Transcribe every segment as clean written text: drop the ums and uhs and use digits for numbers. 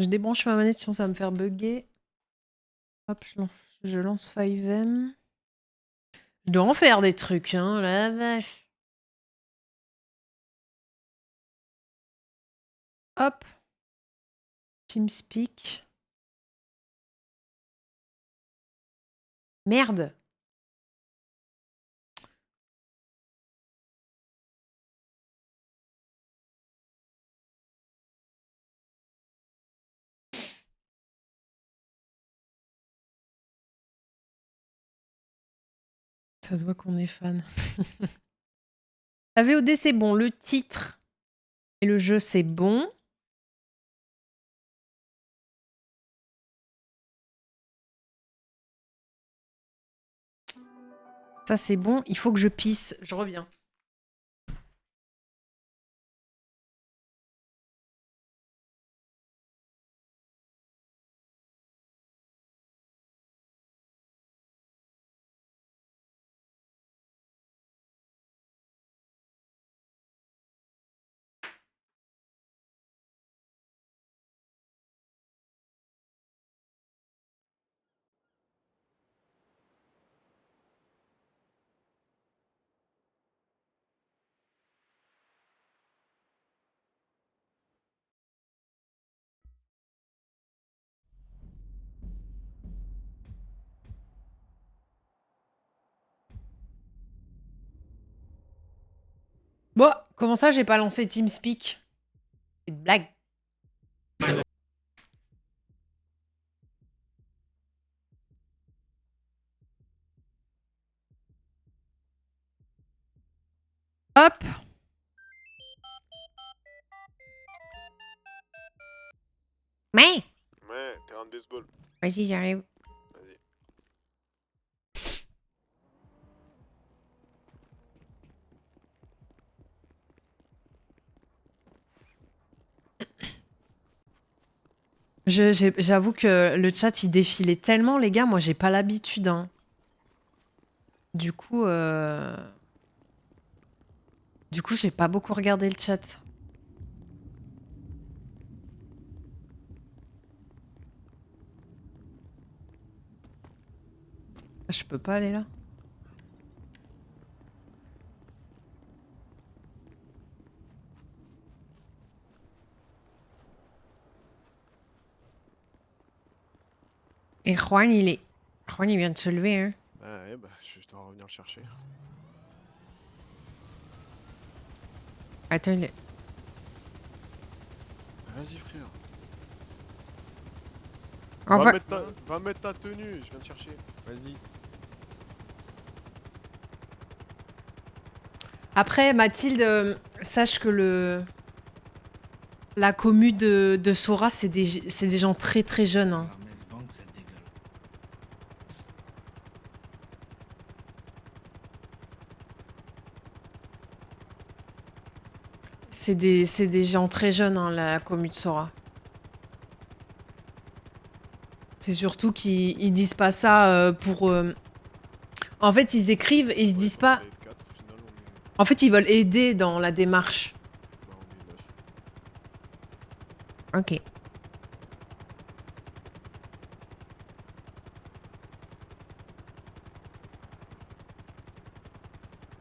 Je débranche ma manette sinon ça va me faire bugger. Hop, je lance 5M. Je dois en faire des trucs, hein, la vache. Hop. TeamSpeak. Merde. Ça se voit qu'on est fan. La VOD c'est bon, le titre et le jeu c'est bon. Ça c'est bon, il faut que je pisse, je reviens. Bon, comment ça j'ai pas lancé TeamSpeak? C'est une blague. Hop. Mais Ouais, terrain de baseball. vas-y, j'arrive. Vas-y. J'avoue que le chat il défilait tellement, les gars, moi j'ai pas l'habitude. Hein. Du coup, j'ai pas beaucoup regardé le chat. Je peux pas aller là. Et Juan, Juan, il vient de se lever, hein. Ouais, bah, je dois revenir le chercher. Attends, Vas-y, frère. On va... Va mettre ta tenue, je viens te chercher. Vas-y. Après, Mathilde, sache que la commu de Sora, c'est des gens très très jeunes. Hein. C'est des gens très jeunes, hein, la commu de Sora. C'est surtout qu'ils disent pas ça pour... En fait, ils écrivent et ils se disent pas... En fait, ils veulent aider dans la démarche. Bah, on est 9. Ok.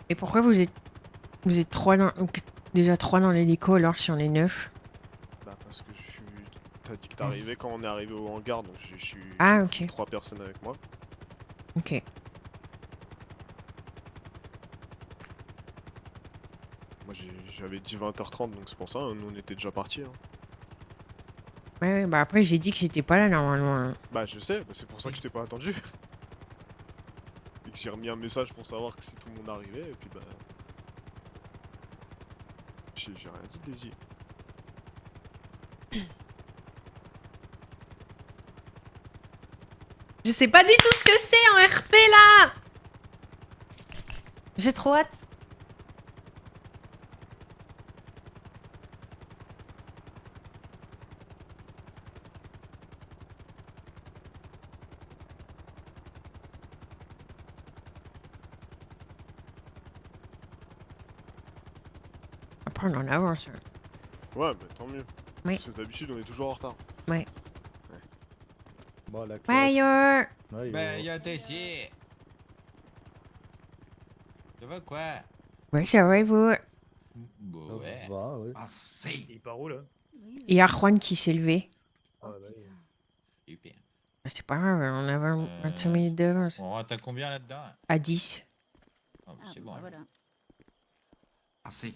Et pourquoi vous êtes trois dans... déjà 3 dans l'hélico alors si on est 9? Bah, parce que je suis. T'as dit que t'arrivais quand on est arrivé au hangar, donc je suis. Ah, ok. 3 personnes avec moi. Ok. Moi j'avais dit 20h30, donc c'est pour ça, hein, nous on était déjà partis. Hein. Ouais, bah après j'ai dit que j'étais pas là normalement. Hein. Bah, je sais, bah, c'est pour ça que je t'ai pas attendu. Et que j'ai remis un message pour savoir que si tout le monde arrivait, et puis bah. J'ai rien dit, Daisy. Je sais pas du tout ce que c'est en RP là. J'ai trop hâte. Après on en avance. Ouais, bah tant mieux. Oui. Parce que d'habitude on est toujours en retard. Ouais. Bon, la classe. Meilleur. Ouais, Ben, y'a ici. Ça va quoi? Ouais, ça va, et vous? Bon, ouais. va, ouais. Assez. Il part où là? Il y a Juan qui s'est levé. Ah, bah, oui. Super. C'est pas grave, on avait 25 minutes d'avance. On rentre à combien là-dedans? À 10, Oh, c'est bon. Voilà. Assez.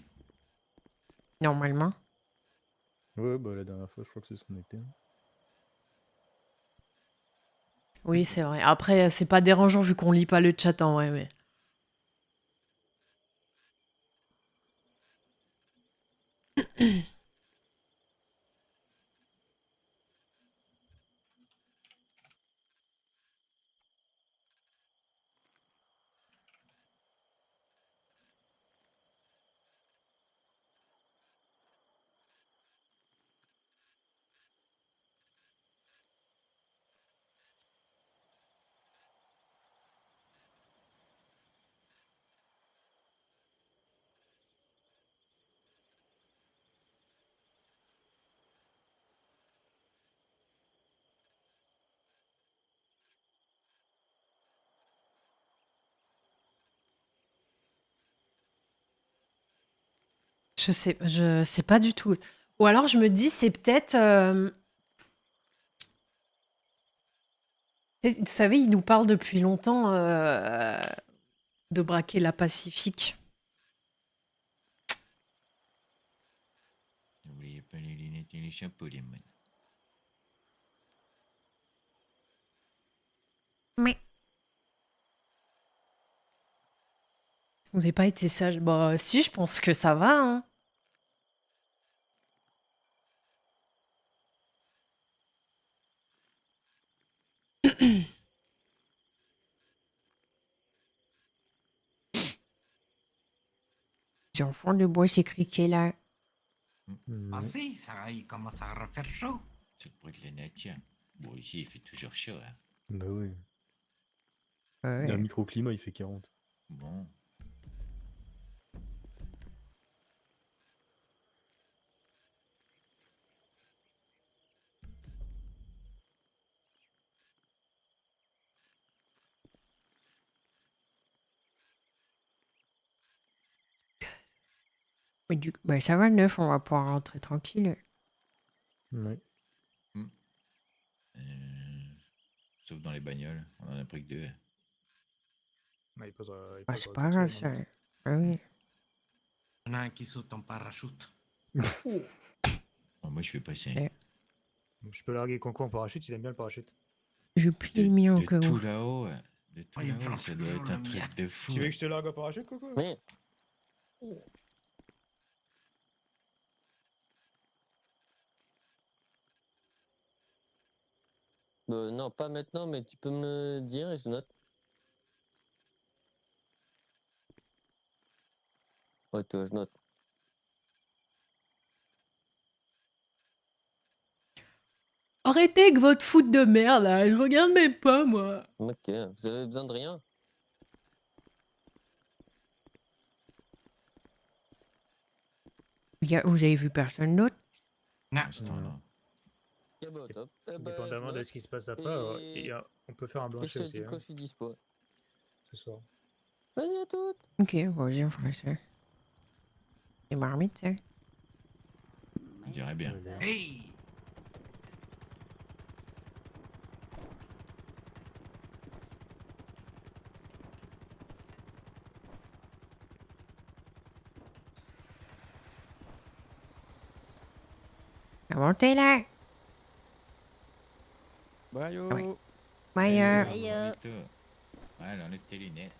normalement. Ouais, bah la dernière fois, je crois que c'est ce qu'on était. Oui, c'est vrai. Après, c'est pas dérangeant vu qu'on lit pas le chat en vrai, mais... Je sais pas du tout. Ou alors je me dis, c'est peut-être... Vous savez, il nous parle depuis longtemps de braquer la Pacifique. N'oubliez pas les lunettes et les chapeaux, les moines. Mais... Vous avez pas été sage. Bah si, je pense que ça va, hein. J'ai enfant de bois, c'est criquet là. Mhm. Assez, ça, il commence à refaire chaud. C'est le bruit de la nature. Bon, ici, il fait toujours chaud, hein. Bah oui. Ouais. Un microclimat, il fait 40. Bon. Mais bah, ça va, 9, on va pouvoir rentrer tranquille. Ouais. Euh, Sauf dans les bagnoles, on en a pris que 2. Ouais, il posera, il Ah, posera c'est pas grave, tout ça. seul, Ah oui. Il y en a un qui saute en parachute. Oh, moi, je fais passer. Ouais. Je peux larguer Conco en parachute, il aime bien le parachute. Je plie le mien au De cas tout où. là-haut, de tout Oui, il là-haut, prend ça doit toujours être un le truc mien. de fou. Tu veux que je te largue en parachute, Coco? Mais non, pas maintenant, mais tu peux me dire et je note. Ouais, toi, je note. Arrêtez avec votre foot de merde, là. Je regarde même pas, moi. Ok, vous avez besoin de rien? Vous avez vu personne d'autre? Non. À ce temps-là. Ok, bah, top. Eh ben, Dépendamment je de note. ce qui se passe après, Et- on peut faire un Et je blanchet te aussi, dis hein, quand je suis dispo. ce soir. Vas-y à toutes. Ok, vas-y, on fera ça. C'est marmite, ça. On dirait bien. Allez. Hey! Montez là. Bayo. Ouais. Meilleur. Aïe, Ouais, enlève tes lunettes.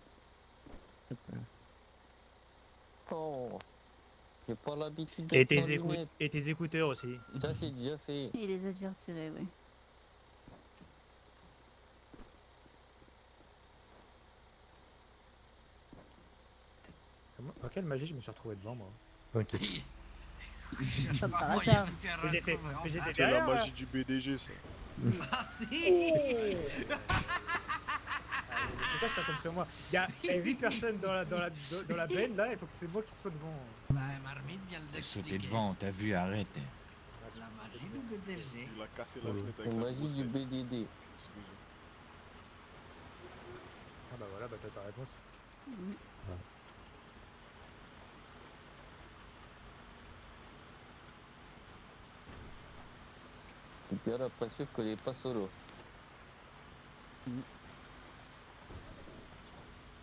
Oh, j'ai pas l'habitude Et d'être sans lunettes. tes écouteurs aussi. Ça, c'est déjà fait. il les a déjà retirés, oui. Par quelle magie je me suis retrouvé devant, moi? T'inquiète. Comme par Moi, hasard. j'ai réussi à Mais j'étais- retrouver en mais j'étais face. C'est la derrière, là. magie du BDG, ça. Ah, si. Pourquoi ça tombe sur moi? Il y a 8 personnes dans la benne, là, il faut que c'est moi qui sois devant. Bah, Marmite vient de T'as sauté l'expliquer. devant, t'as vu, arrête. La magie du BDG. Il a cassé la Ouais. fenêtre avec La sa magie grosse du tête. BDD. Ah bah voilà, bah t'as ta réponse. Mhm. Tu piara pas sûr que les pas solo. Ah,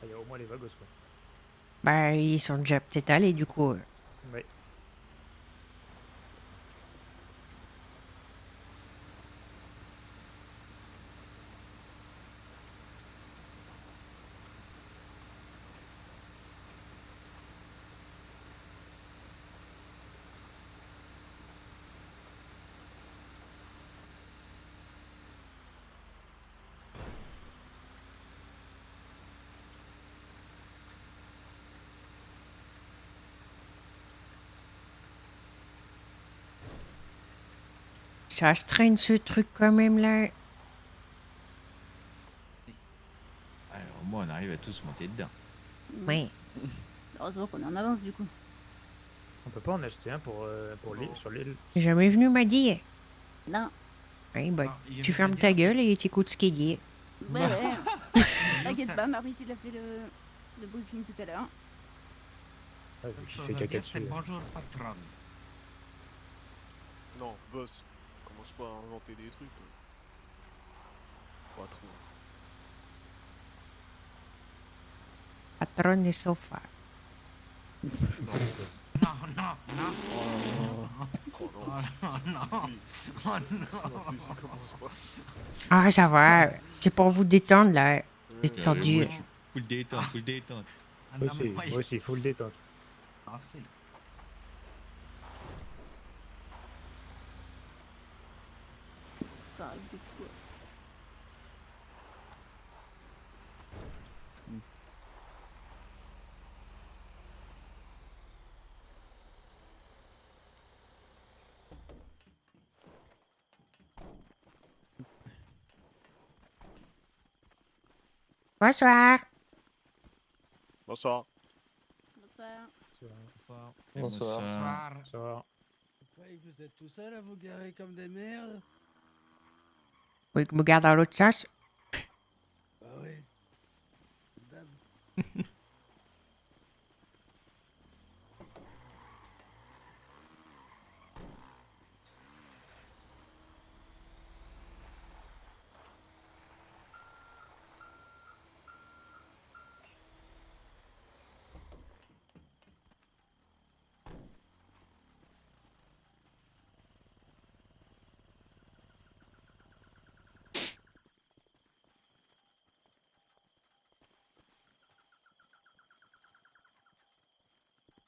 il y a au moins les vagos quoi. Bah, ils sont déjà peut-être allés du coup. Ouais. Ça se traîne ce truc quand même là. Alors, au moins, on arrive à tous monter dedans. Oui. Heureusement qu'on est en avance du coup. On peut pas en acheter un pour l'île, sur l'île. T'es jamais venu m'a dit. Non. Oui, bah, Ah, il tu veut fermes pas ta dire gueule et t'écoutes ce qu'il dit. Ouais, ouais. Nous, T'inquiète ça- pas, Marit, il a fait le briefing tout à l'heure. Ah, vu seule qu'il chose fait à caca dire, dessus. c'est bonjour, patron. Non, boss, commence pas à inventer des trucs. Pas trop. Patron des sofas. Non, Non, non, non. oh non. Oh non, non. Si, Oh non. non, si, commence pas. Ah, ça va. C'est pour vous détendre là. C'est Ouais, tendu. Moi, je suis full détente, full détente. Ah, Moi non, mais aussi, moi aussi, full détente. Ah, c'est- Ça arrive de fou. Bonsoir. Bonsoir. Bonsoir. Bonsoir. Bonsoir. Ça va. Vous êtes tout seul à vous garer comme des merdes? Oui, me garde dans l'autre sens. Bah oui. Dame.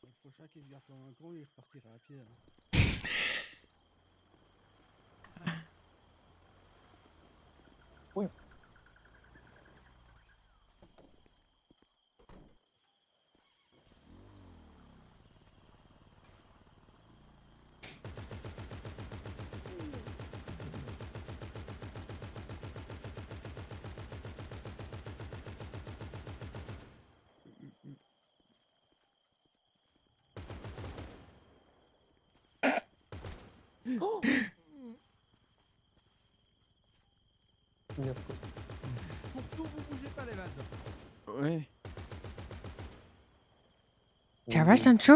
Le prochain qui se gare comme un con, il repartira à pied. Hein. Oui. Surtout, vous bougez pas les vannes. Ouais. Ça va, Sancho?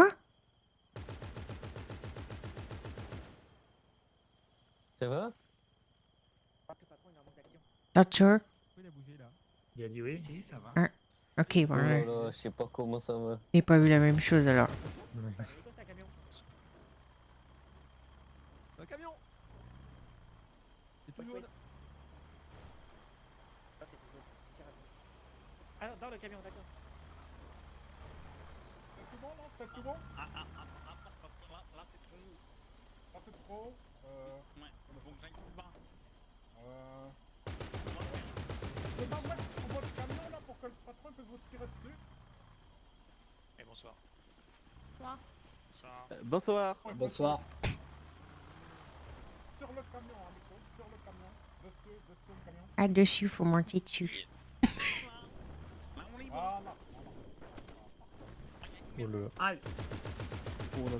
Ça va? Sancho? Il a dit oui. Si, ça va. Ok, Oh bon. là là, je sais pas comment ça va. J'ai pas vu la même chose alors. Un camion. C'est toujours là. Ah, dans le camion, d'accord. C'est tout bon, là? C'est tout bon? parce que là c'est trop. Là, c'est trop. Ouais, on fonctionne tout bas. Je vais pas mettre sur votre camion, là, pour que le patron puisse vous tirer dessus. Et bonsoir. Bonsoir. Bonsoir. Bonsoir. Sur le camion, hein, Nico. Sur le camion. Dessus le camion. Ah, dessus, faut monter dessus. Là on y va. Voilà. Oh là là. Aïe. Oh là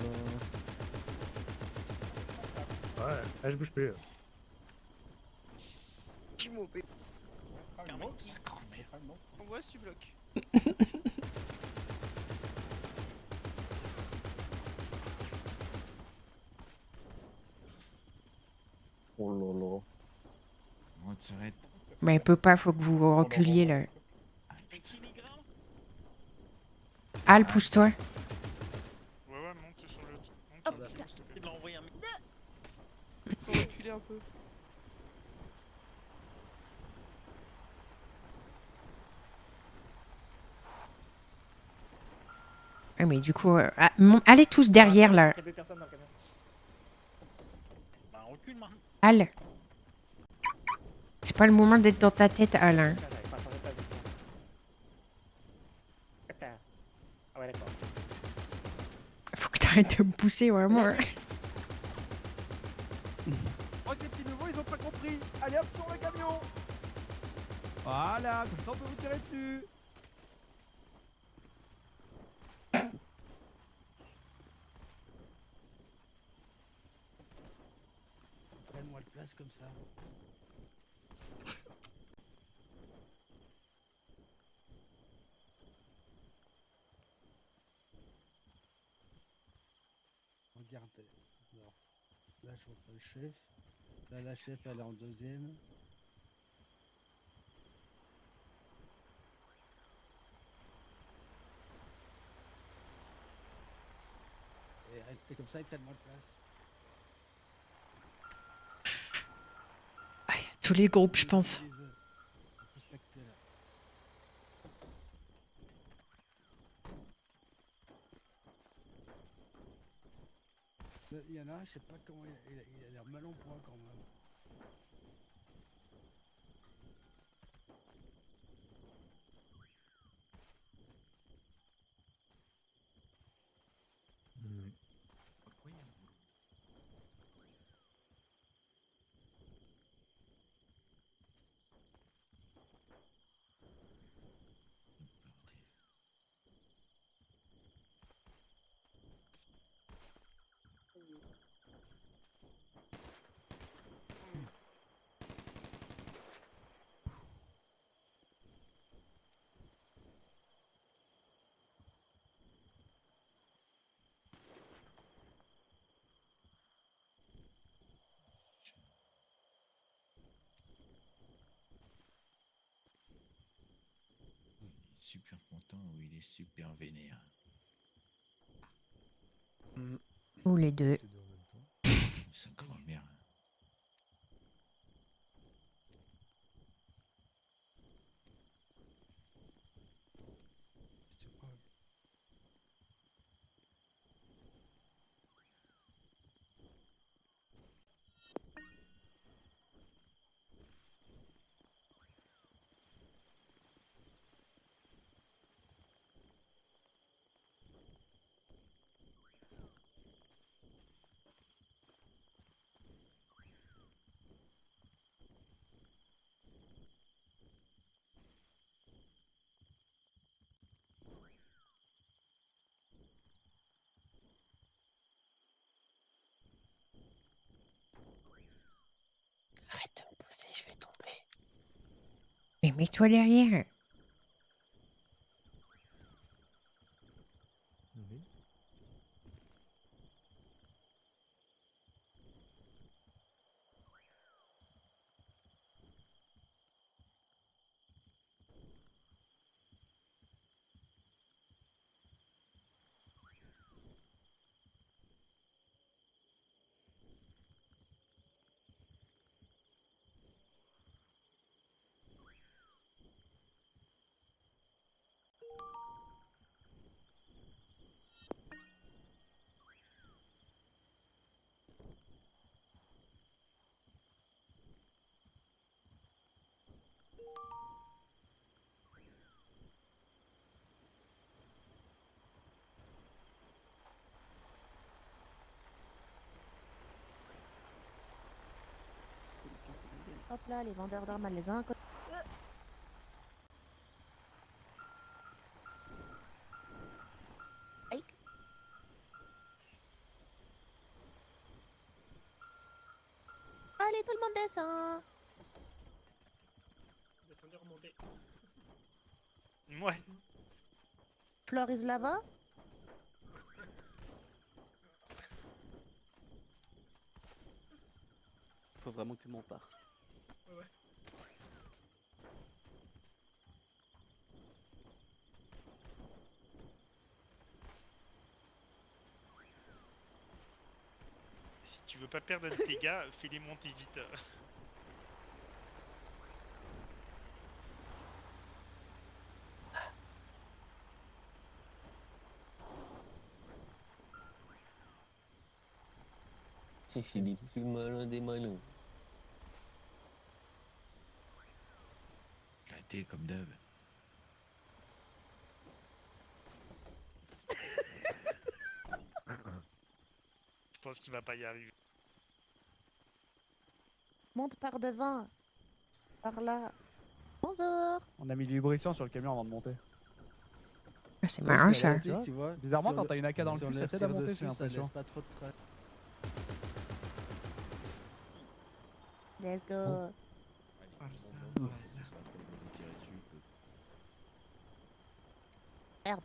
là. Ouais, là je bouge plus. On voit si tu bloques. Oh là là. On s'arrête. Mais il peut pas, faut que vous reculiez là. Mais qui est grand? Al, pousse-toi. Ouais, ouais, monte sur le. Monte sur le cube, s'il te plaît. Il l'a envoyé un mec. Faut reculer un peu. Ah, mais du coup, allez tous derrière là. Il y a 2 personnes dans le camion. Bah, recule, man. Al. C'est pas le moment d'être dans ta tête, Al. Hein. J'arrive pas à changer de place, du coup. Putain. Ah ouais, d'accord. Faut que t'arrêtes de me pousser vraiment. Hein. Oh, des petits nouveaux, ils ont pas compris. Allez hop sur le camion. Voilà, comme ça on peut vous tirer dessus. Prenne-moi de place comme ça. Regarde. Alors, là, je vois pas le chef. Là, la chef, elle est en deuxième. Et comme ça, il prenne moins de place. Tous les groupes, je pense. Il y en a un, je sais pas comment il a l'air mal en point quand même. Il est super content ou il est super vénère. Ou les deux. Sa grand-mère. Arrête de me pousser, je vais tomber. Mais mets-toi derrière. Hop là, les vendeurs d'armes à les uns. Aïe. descend. Descendez, remontez. Ouais. Floris Lava. Faut vraiment que tout le monde parte. Ouais. Si tu veux pas perdre tes gars, fais-les monter vite. C'est les plus malins des malins. Éclaté comme d'hab. Je pense qu'il va pas y arriver. Monte par devant. Par là. Bonjour. On a mis du lubrifiant sur le camion avant de monter. C'est marrant ça. Tu vois, bizarrement, quand t'as une AK dans le cul, ça t'aide à monter, j'ai l'impression. Pas trop de traces. Let's go. Merde.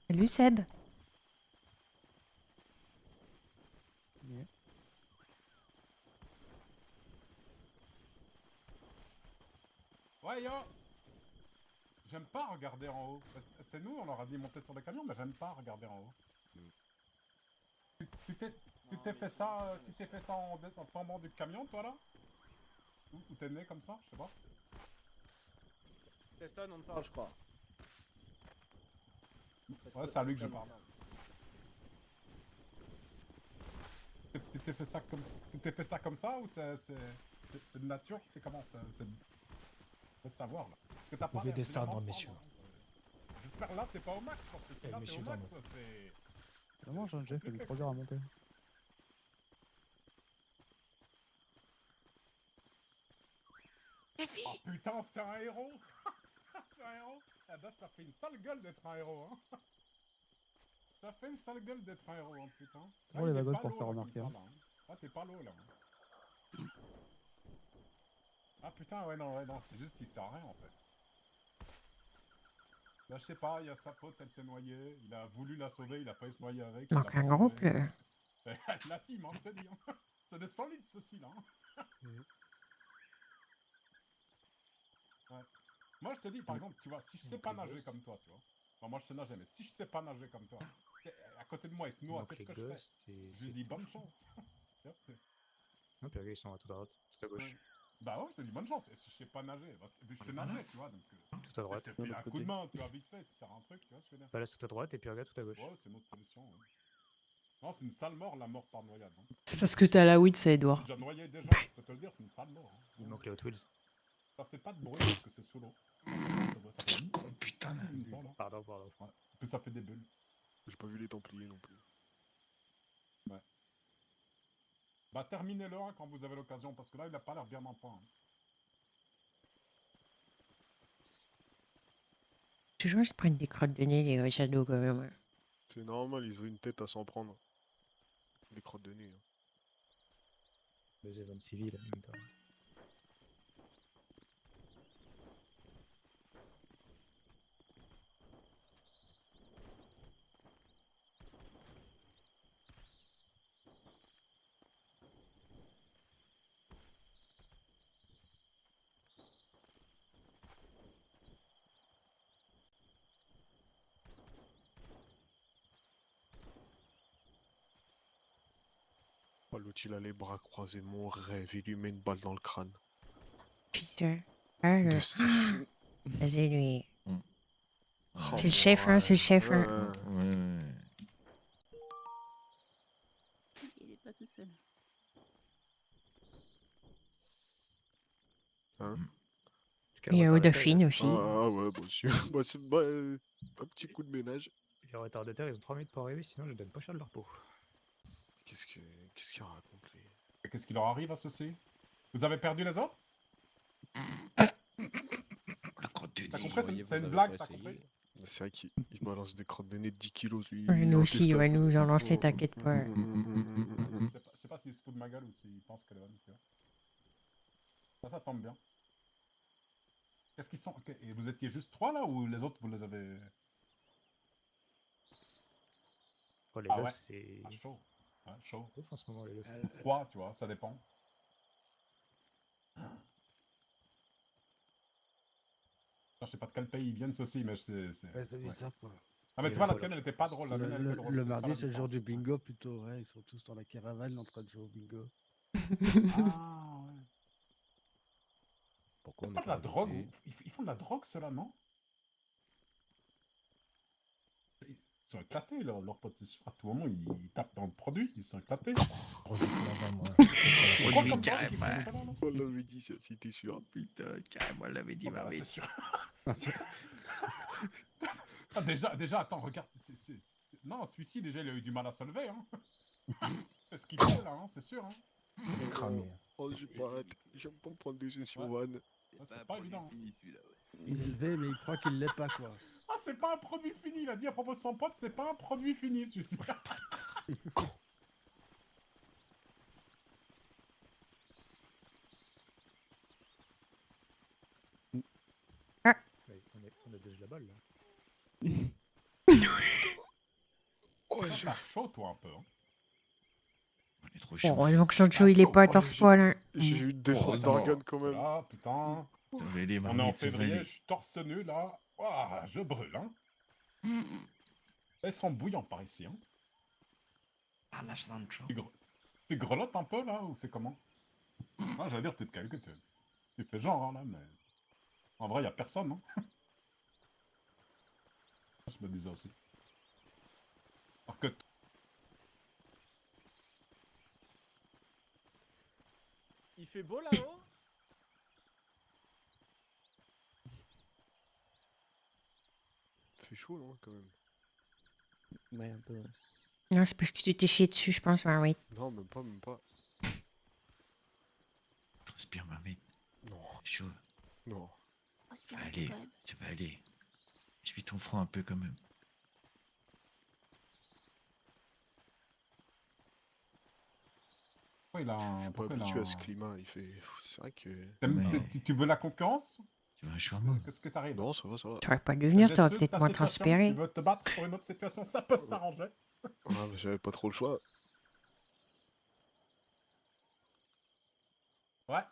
Salut Seb. Ouais yo. J'aime pas regarder en haut. C'est nous, on leur a dit monter sur le camion, mais j'aime pas regarder en haut. Tu t'es fait ça, en tombant du camion, toi là? Ou t'es né comme ça? Je sais pas. Teston, on te parle, je crois. Ouais, c'est à lui que je parle. Tu t'es fait ça comme ça ou c'est de nature? C'est comment? Faut savoir là. Parce que t'as pas l'air descendre, vraiment messieurs. fort, là. J'espère là t'es pas au max, parce que si là t'es messieurs, au max, pardon. c'est... Vraiment, Jean-Jeff, il est trop dur à monter. Oh putain, c'est un héros. C'est un héros. Eh ben ça fait une sale gueule d'être un héros, hein. Ça fait une sale gueule d'être un héros, hein, putain. Oh, les il est wagons pas pour lourd, faire là, remarquer, comme ça, là, hein. Ah, t'es pas lourd, là. Ah putain, ouais, non, c'est juste qu'il sert à rien, en fait. Là, je sais pas, il y a sa pote, elle s'est noyée. Il a voulu la sauver, il a failli se noyer avec. il l'a Donc pas un groupe. sauvé. La team, hein, je te dis. Hein. C'est des solides, ceux-ci, là. Hein. Ouais. Moi, je te dis, par exemple, tu vois, si je sais pas nager comme toi, tu vois. Bon, moi, je sais nager, mais si je sais pas nager comme toi, à côté de moi, il se noie, qu'est-ce que je fais? Je lui dis bonne chance. Non, puis ils sont à toute droite, tout à gauche. Ouais. Bah ouais, je te dis bonne chance. Et si je sais pas nager, bah, je sais nager, tu vois, donc... Tout à droite. Je te file un coup de main, tu vois, vite fait, tu sers un truc, tu vois, je fais bien. Balance tout à droite et puis regarde tout à gauche. Ouais, c'est notre solution. Ouais. Non, c'est une sale mort, la mort par noyade. Hein. C'est parce que t'as la weed, ça, Edouard. J'ai déjà noyé des gens, je peux te le dire, c'est une sale mort. Hein. Il manque les Hot Wheels. Ça fait pas de bruit parce que c'est sous l'eau. Ça fait Oh putain. ça, là. Pardon. Ouais. Puis ça fait des bulles. J'ai pas vu les Templiers non plus. Ouais. Bah terminez-le hein, quand vous avez l'occasion, parce que là il a pas l'air bien en point. Hein. Toujours, ils se prennent des crottes de nez, les Shadow, quand même. C'est normal, ils ont une tête à s'en prendre. Les crottes de nez. Hein. Les événements civils en même temps. Oh, l'autre il a les bras croisés, mon rêve, il lui met une balle dans le crâne. Putain. Ah, De le... ce- Vas-y, lui. Oh, C'est le chef, hein, c'est le chef. Hein. ouais. Il est pas tout seul. Hein? Il y a Odaphine aussi. Ah ouais, bon, un petit coup de ménage. Les retardataires, ils ont 3 minutes pour arriver, sinon je donne pas cher de leur peau. Qu'est-ce qu'il raconte lui? qu'est-ce qui leur arrive à ceux-ci? Vous avez perdu les autres? La crotte de T'as nez. compris? C'est une blague, t'as compris? C'est vrai qu'il balance des crottes de nez de 10 kilos, lui. Ouais, nous en aussi, il testo. va nous en lancer, t'inquiète pas. Je sais pas s'il se fout de ma gueule ou s'il pense qu'elle est bonne, tu vois. Ça tombe bien. Qu'est-ce qu'ils sont? Ok, et vous étiez juste 3 là ou les autres vous les avez... Oh, les Ah gosses, ouais. c'est... Ah, chaud. Ouais, chaud. ouf en ce moment, les gosses. 3, tu vois, ça dépend. Je sais pas de quel pays ils viennent ceci, mais c'est... Ouais, c'est ouais. ça, quoi. Ah mais tu Et vois, le la tienne elle était pas drôle, la mienne elle était drôle. Le c'est ça, mardi, la c'est le jour du différence. bingo plutôt, ouais. Ils sont tous dans la caravane en train de jouer au bingo. Ah ouais. Pourquoi on Pas est de la pas drogue, invité? ils font de la drogue ceux-là, non? Ils sont éclatés, leurs potes, c'est sûr. À tout moment, ils tapent dans le produit, ils sont éclatés. Produit là-bas, moi. C'est quoi lui, comme drogue carrément. qu'ils font, ça, là, non? On l'avait dit, si t'es sûr. Oh putain, carrément, elle l'avait dit, Oh, bah, ma c'est bête. sûr. Ah, déjà, attends, regarde. Non, celui-ci, déjà, il a eu du mal à se lever. Hein. C'est ce qu'il fait, là, hein, c'est sûr. Hein. Cramé. Oh, j'ai pas hâte. J'aime pas me prendre des yeux sur Ouais. Van. Ouais, c'est pas évident. Hein. Il est levé, mais il croit qu'il l'est pas, quoi. Ah, c'est pas un produit fini, il a dit à propos de son pote, c'est pas un produit fini, celui-ci. Ouais, on a déjà la balle, là. Oh, T'as chaud, toi, un peu. Hein. On est trop chaud. Heureusement que Sancho, il est pas à torse poil, hein. j'ai eu une descente ça d'organes va. quand même. Ah, putain. T'avais les On est en marmites, ça va février, aller. je suis torse nu, là. Ouah, je brûle, hein. Elles sont bouillantes par ici, hein. Ah, la Sancho. Tu grelottes un peu, là, ou c'est comment? Ah, j'allais dire, tu te calques, tu fais genre, hein, là, mais... En vrai, y a personne, hein. Je me disais aussi. Alors que... Il fait beau là-haut? Fait chaud, non, quand même. Ouais, un peu. Non, c'est parce que tu t'es chié dessus, je pense, ouais. Non, même pas, même pas. Transpire, marmite. Non, C'est chaud. non. Ça va aller, ça va aller. Essuie ton front un peu quand même. Pourquoi il a Je un... suis pas pourquoi il a habitué à un- ce climat, il fait... C'est vrai que... Tu veux la concurrence? Tu veux un shawarma? Qu'est-ce que t'arrives? Non, ça va, ça va. T'aurais pas dû venir, t'aurais peut-être moins Tu transpiré. veux te battre pour une autre situation, ça peut s'arranger. Ah, mais j'avais pas trop le choix. Ouais.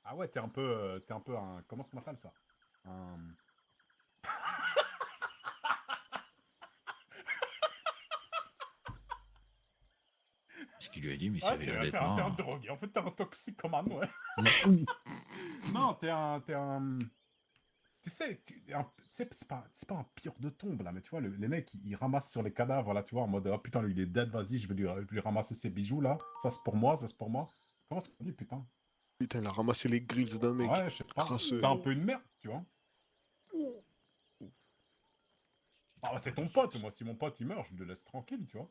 Ah ouais, t'es un peu un... Comment ça s'appelle ça? Un... Ce qu'il lui a dit, mais ça avait l'air d'être t'es un marrant. drogué, en fait t'es un toxicomane, ouais. Non, t'es un... Tu sais, c'est pas un pire de tombe, là, mais tu vois, les mecs, ils ramassent sur les cadavres, là, tu vois, en mode, oh putain, lui, il est dead, vas-y, je vais lui ramasser ses bijoux, là. Ça, c'est pour moi, ça, c'est pour moi. Comment ça se dit, putain? Putain, il a ramassé les grilles d'un mec. Ouais, je sais pas. Crasseux. T'es un peu une merde, tu vois. Ah, bah, c'est ton pote, moi, si mon pote, il meurt, je le laisse tranquille, tu vois.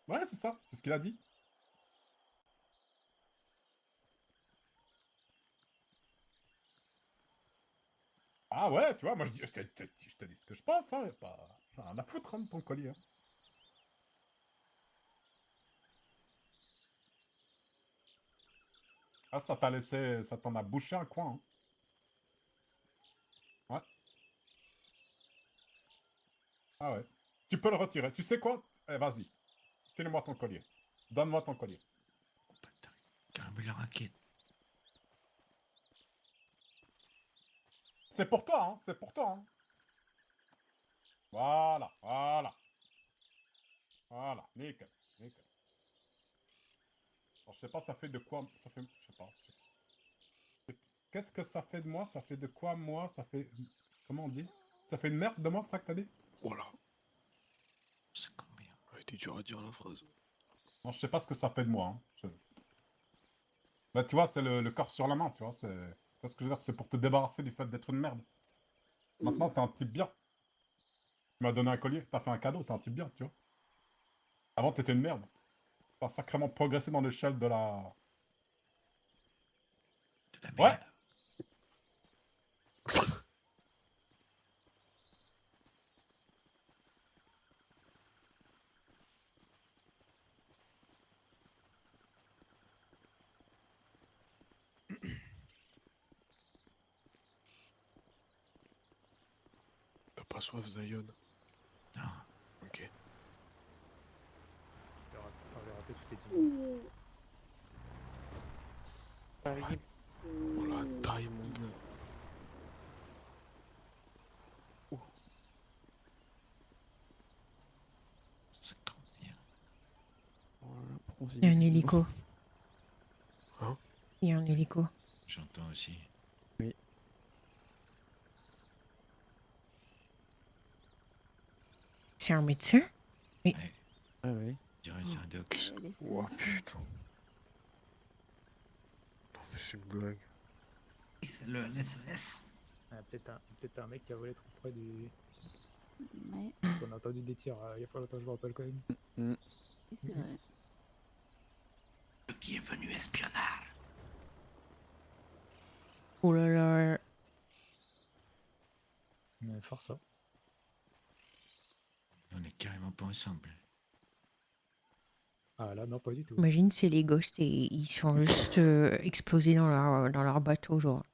Ouais, c'est ça, c'est ce qu'il a dit. Ah ouais, tu vois, moi je te dis ce que je pense, hein, pas... J'en ai rien à foutre hein, de ton collier. Hein. Ah, ça t'a laissé, ça t'en a bouché un coin. Hein. Ouais. Ah ouais. Tu peux le retirer. Tu sais quoi? Eh, vas-y. File-moi ton collier. Donne-moi ton collier. Carrément la raquette. C'est pour toi, hein. C'est pour toi, hein. Voilà, voilà. Voilà, nickel, nickel. Alors, je sais pas, ça fait de quoi... Ça fait... Je sais pas. Qu'est-ce que ça fait de moi? Ça fait de quoi, moi? Ça fait... Comment on dit? Ça fait une merde de moi, c'est ça que t'as dit? Voilà. C'est combien? Ouais, t'es dur à dire la phrase. Non, je sais pas ce que ça fait de moi. Hein. Bah, tu vois, c'est le corps sur la main, tu vois. C'est ce que je veux dire, c'est pour te débarrasser du fait d'être une merde. Maintenant, t'es un type bien. Tu m'as donné un collier, t'as fait un cadeau, t'es un type bien, tu vois. Avant, t'étais une merde. T'as sacrément progressé dans l'échelle de la... De la Ouais. merde. T'as pas soif, Zion? Non. Ok. On verra tout, je t'ai dit. Oh la taille, mon gars. Ça compte bien. Il y a un hélico. Hein? Il y a un hélico. J'entends aussi. C'est un médecin? Ouais. Ah oui. Je dirais c'est un doc. Ouah, putain. Non, mais c'est une blague. C'est le SES. Ah, peut-être un mec qui a volé trop près du... Ouais, On a entendu des tirs il y a pas longtemps, je me rappelle quand même. c'est vrai. Bienvenue espionnage. Oh là là. Force ça. On est carrément pas ensemble. Ah là, non, pas du tout. Imagine, c'est les ghosts et ils sont juste explosés dans leur bateau, genre.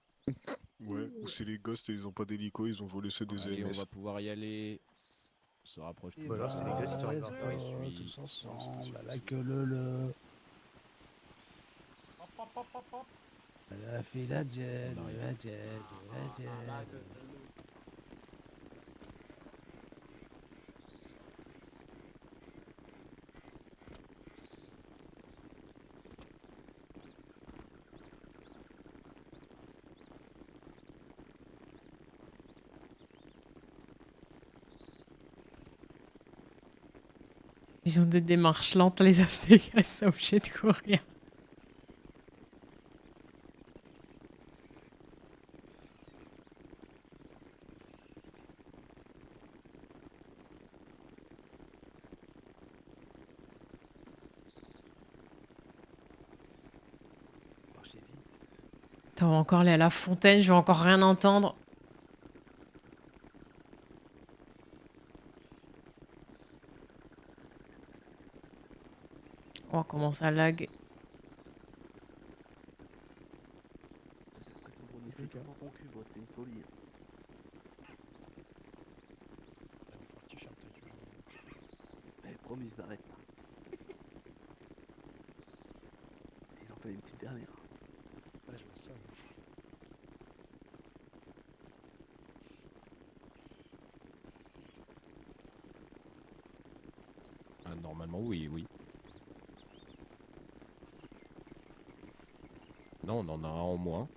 Ouais, ou c'est les ghosts et ils ont pas d'hélico, ils ont volé ceux des Allez, on EMS. va pouvoir y aller. On se rapproche Ou alors c'est les gars qui sont arrivés en retard. Je suis... Tous ensemble, à la queue le. Hop, hop, hop, hop, hop. Elle a fait la jet, On arrive. la jet, la jet. Ils ont des démarches lentes, les Aztèques, ils sont obligés de courir. Attends, on va encore aller à la fontaine, je vais encore rien entendre. Oh, comment ça lag. Promis, j'arrête là. Il en fait une petite dernière. Ouais, je vois ça. Ah, normalement, oui, oui. Non, on en a un en moins.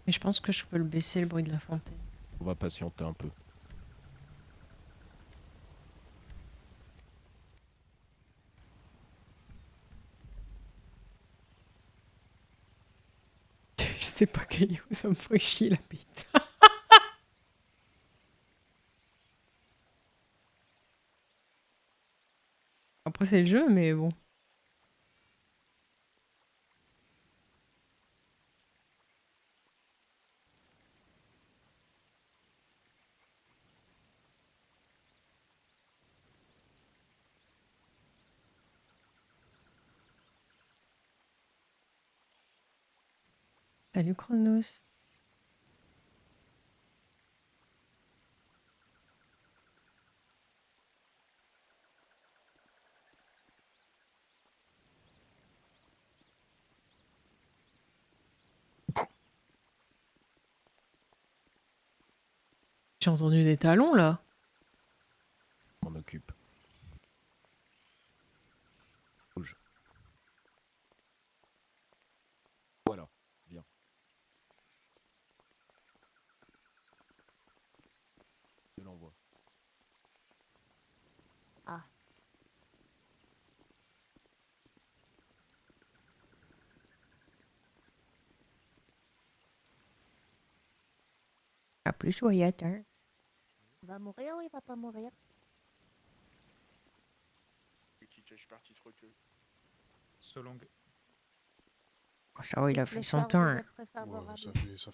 Mais je pense que je peux le baisser, le bruit de la fontaine. On va patienter un peu. Je sais pas, Caillou, ça me ferait chier la bite. Après, c'est le jeu, mais bon. Salut Chronos. J'ai entendu des talons là. Je m'en occupe. Rouge. Voilà, bien. Je l'envoie. Ah. À plus, Wyatt. Il va mourir ou il va pas mourir? Je suis parti trop que. Solong. Ça va, il a Plus fait les son chars temps. vous Hein. êtes préfavorables. Ouais, ça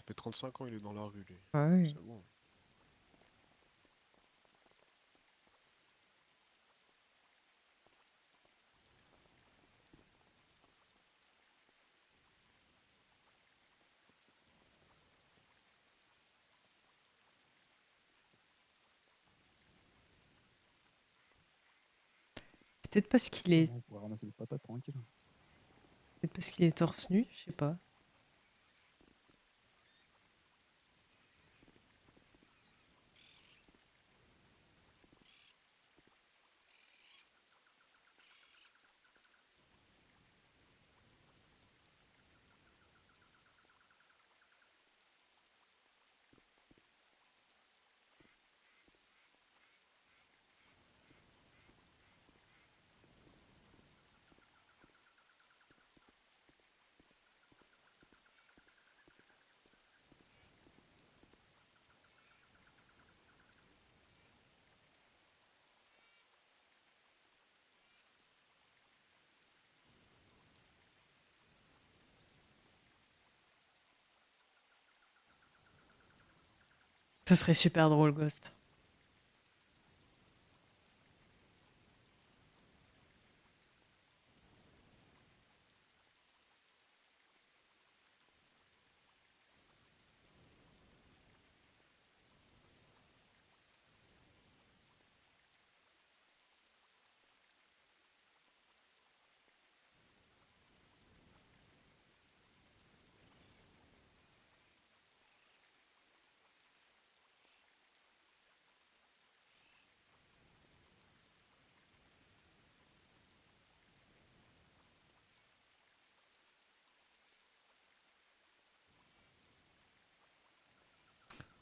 fait 35 ans il est dans la rue lui. Ah oui. C'est bon. C'est peut-être parce qu'il est. On pourrait ramasser des patates tranquille. Peut-être parce qu'il est torse nu, je sais pas. Ça serait super drôle, Ghost.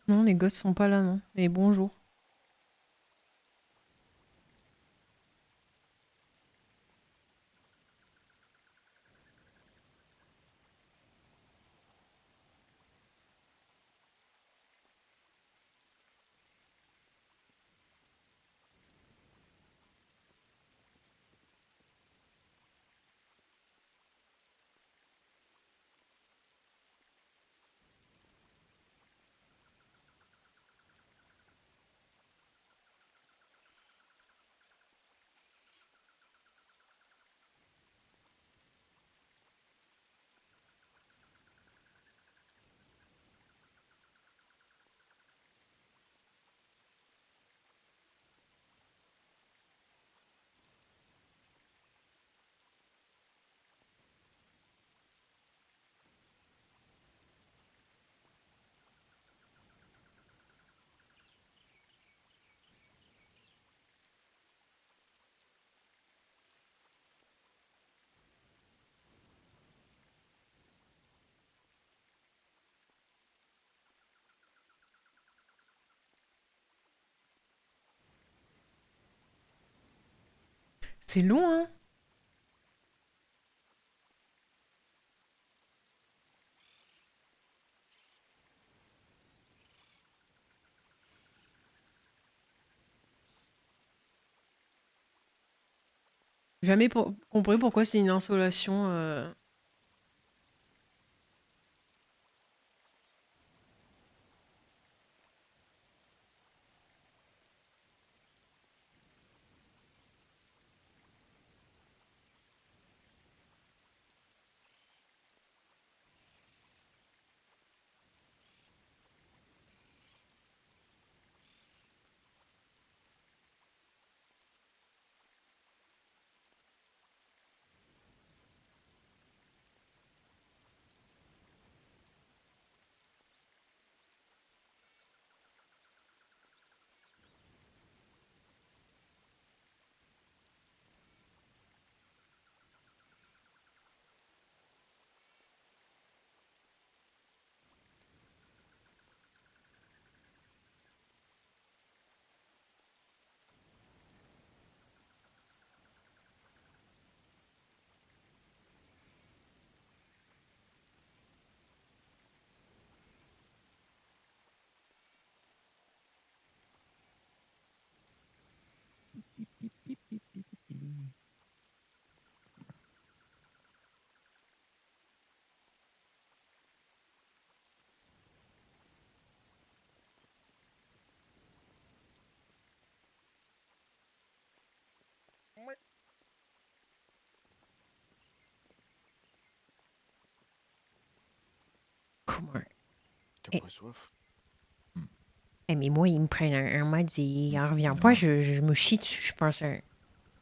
Non, les gosses sont pas là, non. Mais bonjour. C'est long, hein. Jamais compris pourquoi c'est une insolation. comment... T'as Et- pas soif? mais moi, ils me prennent un match et il en revient pas, je me chie dessus, je pense. Hein.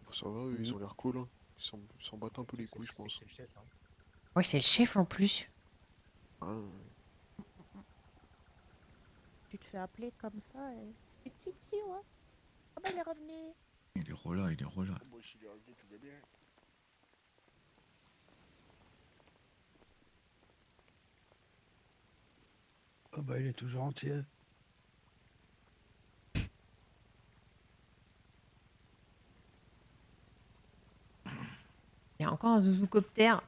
Bon, ça va, eux, ils ont l'air cool, hein. Ils s'en battent un peu les couilles, je pense. C'est le chef, hein. Ouais, c'est le chef en plus. Ah, Tu te fais appeler comme ça et tu te chies dessus, ouais. Ah bah il est revenu. Il est relâ, il est relâ. moi, je suis arrivé, tout va bien. Ah bah il est toujours entier. Il y a encore un zouzoucoptère.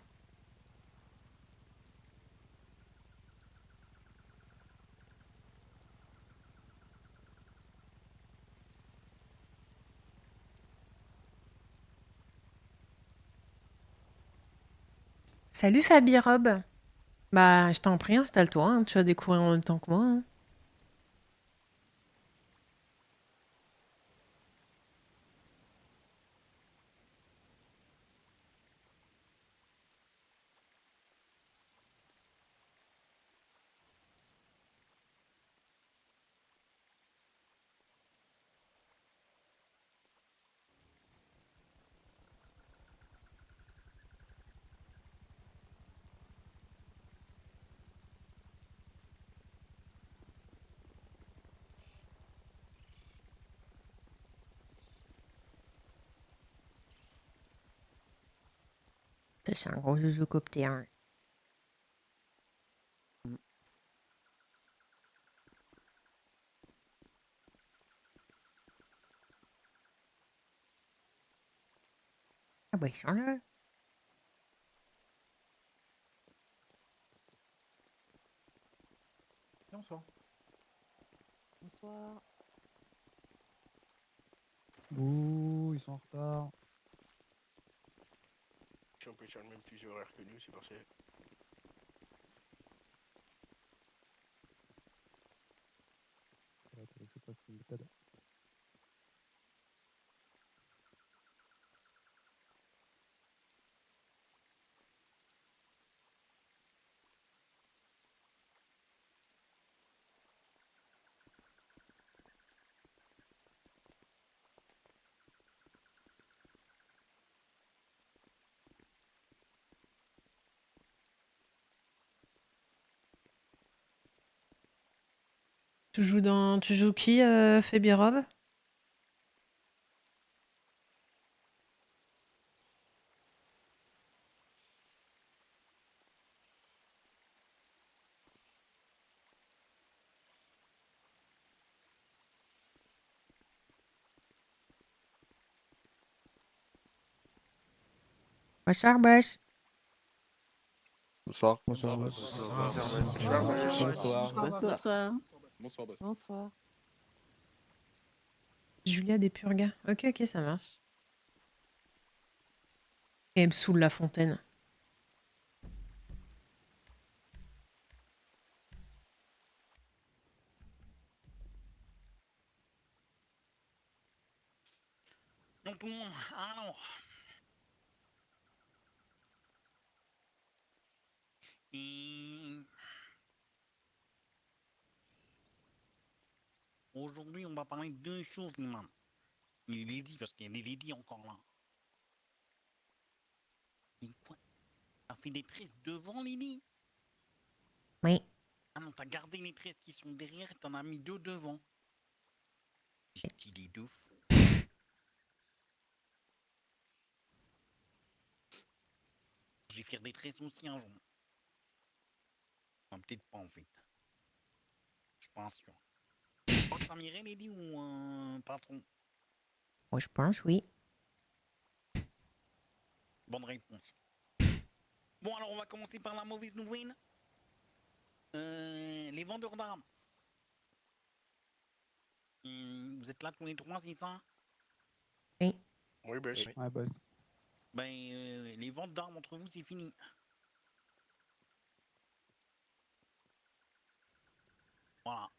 Salut Fabi Rob. Bah, je t'en prie, installe-toi, hein, tu vas découvrir en même temps que moi. Hein. Ça, c'est un gros zouzoucoptère. Hein. Ah bah, ils sont là. Bonsoir. Bonsoir. Ouh, ils sont en retard. Je suis un peu sur le même fuseau horaire que nous, c'est pour ça. Ouais, fallait que ça passe une méthode. Tu joues qui, Fabi Rob? Bonsoir, boss. Bonsoir. Bonsoir, Bonsoir. Bonsoir. Julia des Purgas. Ok, ok, ça marche. Et elle me saoule la fontaine. Donc tout le monde, alors. Aujourd'hui, on va parler de deux choses, les man. Il est dit parce qu'il y a des Lady encore là. Et quoi? T'as fait des tresses devant, Lily? Oui. Ah non, t'as gardé les tresses qui sont derrière et t'en as mis deux devant. Stylé de fou. Je vais faire des tresses aussi un jour. Enfin, peut-être pas en fait. Je suis pas sûr. Tu crois que ça m'irait, Lady, ou un patron? Moi, je pense, oui. Bonne réponse. Bon, alors on va commencer par la mauvaise nouvelle. Les vendeurs d'armes. Vous êtes là tous les trois, c'est ça? Oui. Oui, bah, si. Ouais, boss. Ben, les ventes d'armes entre vous, c'est fini. Voilà.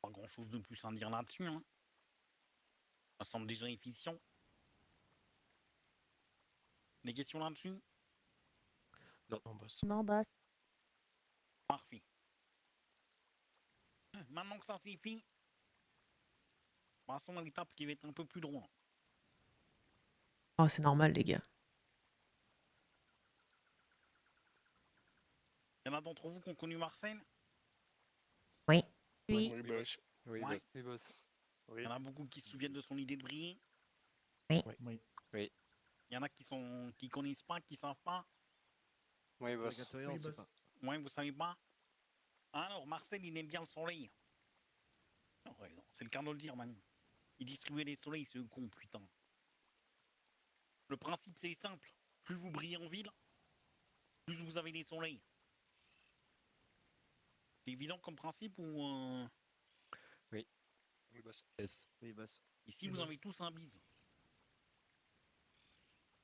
Pas grand chose de plus à dire là-dessus, hein. Ça semble déjà efficient. Des questions là-dessus? Non, boss. Non, boss. Parfait. Maintenant que ça c'est fait, passons à l'étape qui va être un peu plus drôle. Oh, c'est normal, les gars. Il y en a d'entre vous qui ont connu Marcel? Oui. Oui. Oui, boss. Oui, Ouais. boss. Oui, boss. Il y en a beaucoup qui se souviennent de son idée de briller. Oui. Il y en a qui connaissent pas, qui savent pas. Oui, boss. Purgatorial, c'est pas. Ouais, vous savez pas. Alors, Marcel, il aime bien le soleil. Ouais, non, c'est le cas de le dire, man. Il distribuait les soleils, ce con, putain. Le principe, c'est simple. Plus vous brillez en ville, plus vous avez des soleils. C'est évident comme principe ou... Oui, boss. Yes. Oui, boss. Ici, vous avez tous un bise.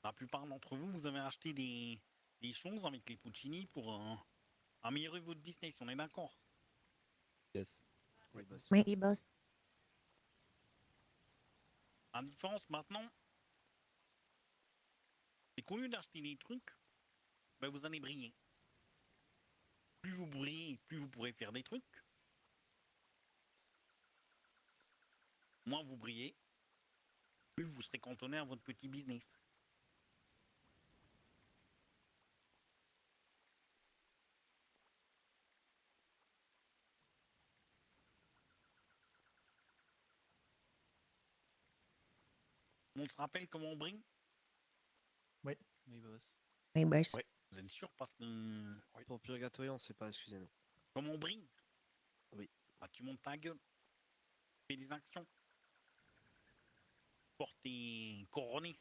La plupart d'entre vous, vous avez acheté des choses avec les Puccini pour améliorer votre business, on est d'accord? Yes. Oui, boss. Oui, boss. La différence maintenant, c'est qu'au lieu d'acheter des trucs, ben vous allez briller. Plus vous brillez, plus vous pourrez faire des trucs. Moins vous brillez, plus vous serez cantonné à votre petit business. On se rappelle comment on brille? Oui. Oui, boss. Oui, boss. Ouais. Vous êtes sûr? Parce que... Pour Purgatorial, c'est pas, excusez-nous. Comment on brille? Oui. Bah, tu montes ta gueule. Fais des actions. Porte tes coronis.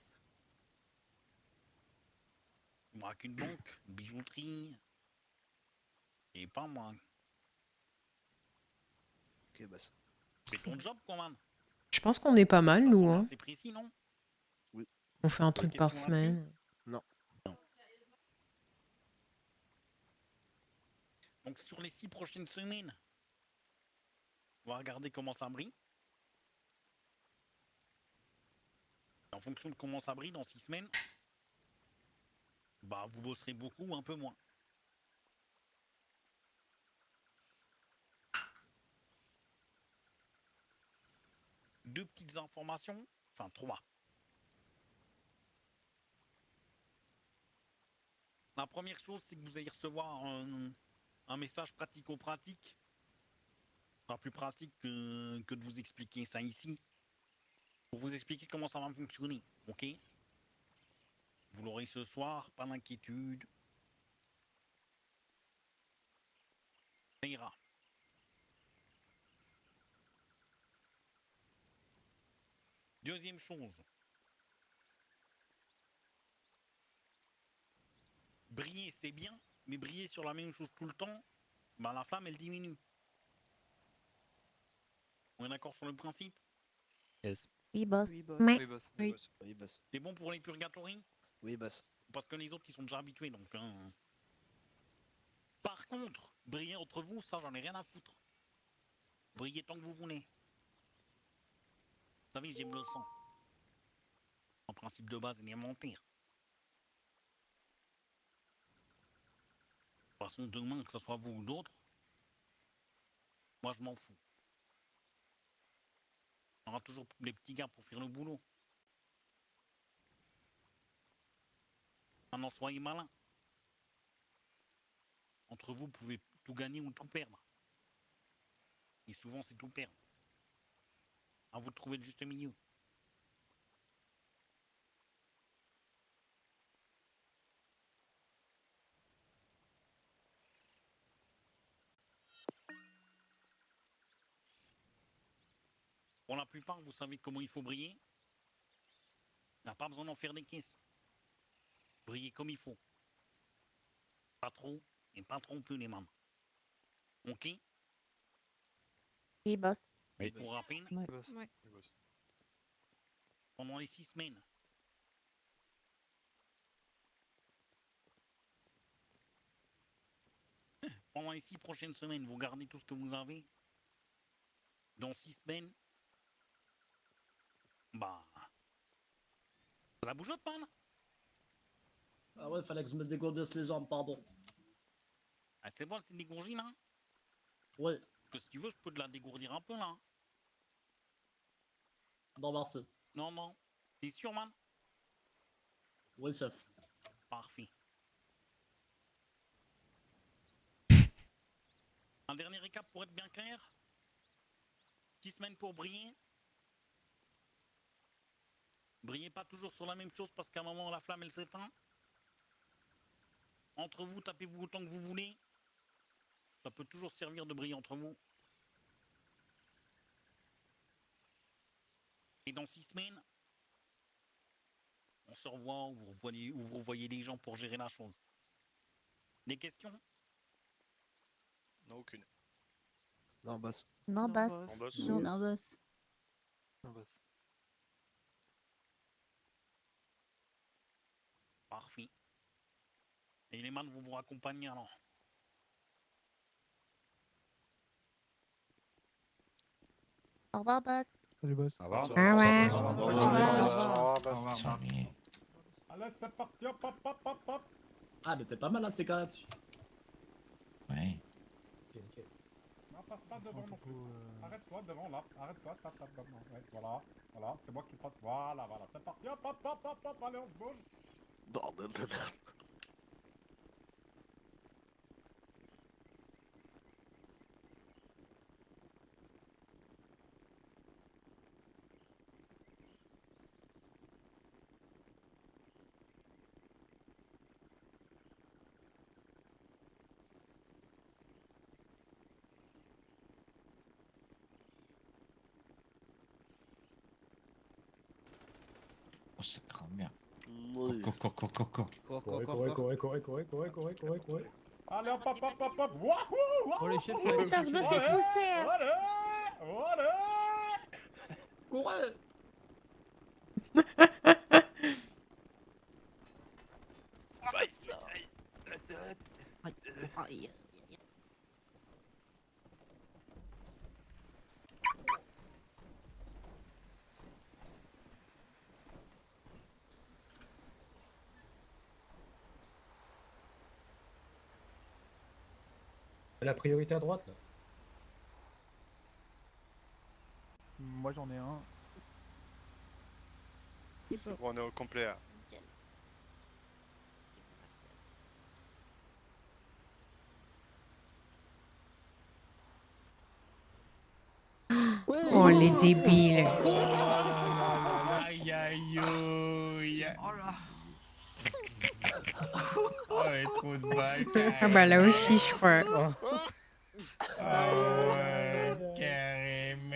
Tu braques une banque, une bijouterie. Et pas moi. Ok, boss. Fais ton job, quand même. Je pense qu'on est pas mal, Ça nous. semble Hein. assez précis, non? On fait un Pas de truc par questions là-dessus? semaine. Donc sur les 6 prochaines semaines, on va regarder comment ça brille. En fonction de comment ça brille dans 6 semaines, bah vous bosserez beaucoup ou un peu moins. Deux petites informations, enfin 3. La première chose, c'est que vous allez recevoir un message pratico-pratique. Pas plus pratique que de vous expliquer ça ici. Pour vous expliquer comment ça va fonctionner, ok? Vous l'aurez ce soir, pas d'inquiétude. Ça ira. Deuxième chose. Briller, c'est bien, mais briller sur la même chose tout le temps, bah la flamme, elle diminue. On est d'accord sur le principe? Yes. Oui, boss. Oui, boss. Ouais. Oui, boss. Oui. Oui, boss. C'est bon pour les purgatories? Oui, boss. Parce que les autres, ils sont déjà habitués, donc... Par contre, briller entre vous, ça, j'en ai rien à foutre. Brillez tant que vous voulez. Vous savez, j'aime le sang. En principe de base élémentaire. De toute façon, demain, que ce soit vous ou d'autres, moi, je m'en fous. On aura toujours les petits gars pour faire le boulot. Maintenant, soyez malins. Entre vous, vous pouvez tout gagner ou tout perdre. Et souvent, c'est tout perdre. À vous de trouver le juste milieu. Pour la plupart, vous savez comment il faut briller. Il n'y a pas besoin d'en faire des caisses. Briller comme il faut. Pas trop et pas trop peu les mains. Ok? Oui, boss. Et pour rappel, Ouais. Boss. Ouais. Oui, boss. pendant les 6 semaines, pendant les 6 prochaines semaines, vous gardez tout ce que vous avez. Dans 6 semaines, bah... La bougeotte, man. Ah ouais. Ouais, fallait que je me dégourdisse les jambes, pardon. Ah, c'est bon, c'est dégourdi là? Ouais. Que si tu veux, je peux te la dégourdir un peu là. Non, merci. Non, non. T'es sûr, man? Oui, chef. Parfait. Un dernier récap pour être bien clair. 6 semaines pour briller. Brillez pas toujours sur la même chose parce qu'à un moment la flamme elle s'éteint. Entre vous, tapez-vous autant que vous voulez. Ça peut toujours servir de briller entre vous. Et dans 6 semaines, on se revoit où vous revoyez les gens pour gérer la chose. Des questions? Non, aucune. Non, boss. Non, boss. En boss. Non, boss. Non, boss. Parfait. Et les man vont vous raccompagner alors. Au revoir, boss. Salut, boss. Au revoir. Ah ouais. Au Au revoir. revoir. Charmé. Allez, c'est parti, hop, hop, hop, hop, hop. Ah, mais t'es pas mal, hein, ces gars-là. Ouais. Non, passe pas devant non plus. Arrête-toi devant là. Arrête-toi, tape, tape, tape. Ouais, voilà. Voilà, c'est moi qui passe. Voilà, voilà. C'est parti, hop, hop, hop, hop, hop. Allez, on se bouge. Bordel de merde. Oh, c'est grand-mère. Oui. Coco, coco, coco. Quoi, Allez, hop, hop, hop, hop, hop. Wouhou, Oh, les chefs, Putain, je me fais Allez, pousser. Hein. allez, allez. Courez! Aïe. La priorité à droite, là. Moi j'en ai un. C'est bon, on est au complet là. Nickel. Oh, les débiles. Aïe, aïe, aïe. Oh là. Oh, les trous de balle. Ah bah là aussi, je crois. Ah ouais, carrément.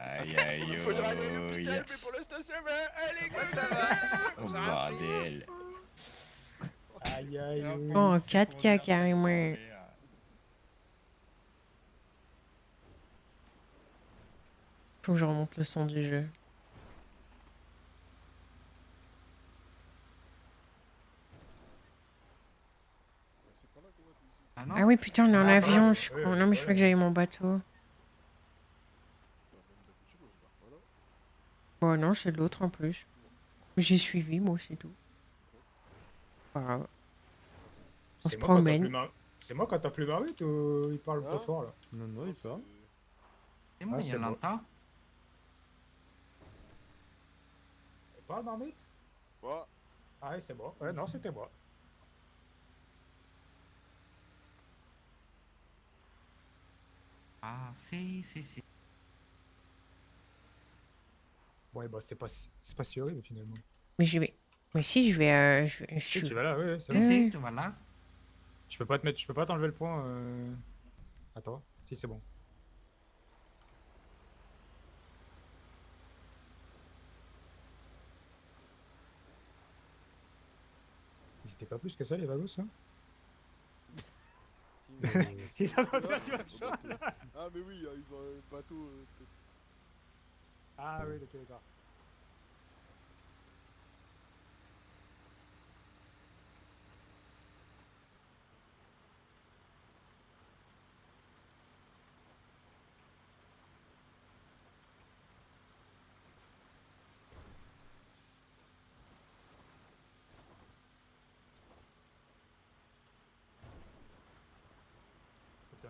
Aïe, aïe, Faut le rallumer le plus aïe. calme, mais pour l'instant ça va. Allez, go, ça va. Oh, bordel. Aïe aïe. Oh, 4K carrément. Faut que je remonte le son du jeu. Ah oui, putain, on est en avion, je crois. Non, mais je crois que j'avais mon bateau. Bon, non, c'est de l'autre en plus. J'ai suivi, moi, c'est tout. Pas grave. On se promène. C'est moi quand t'as plus Marut ou il parle pas fort là? Non, non, il parle. C'est moi, il y a longtemps. Il parle Marmite? Quoi? Ah oui, c'est moi. Ouais, non, c'était moi. Ah, si. Ouais, bah c'est pas si horrible finalement. Mais j'y vais. Mais si, je vais. Si, tu vas là, oui, c'est Ouais. bon. tu vas là. Je peux pas te mettre, je peux pas t'enlever le point. Attends, si c'est bon. Ils étaient pas plus que ça les vagos, hein? Ils en ont perdu un shot. Ah, mais oui, ils ont un bateau. Ah oui, ok, d'accord.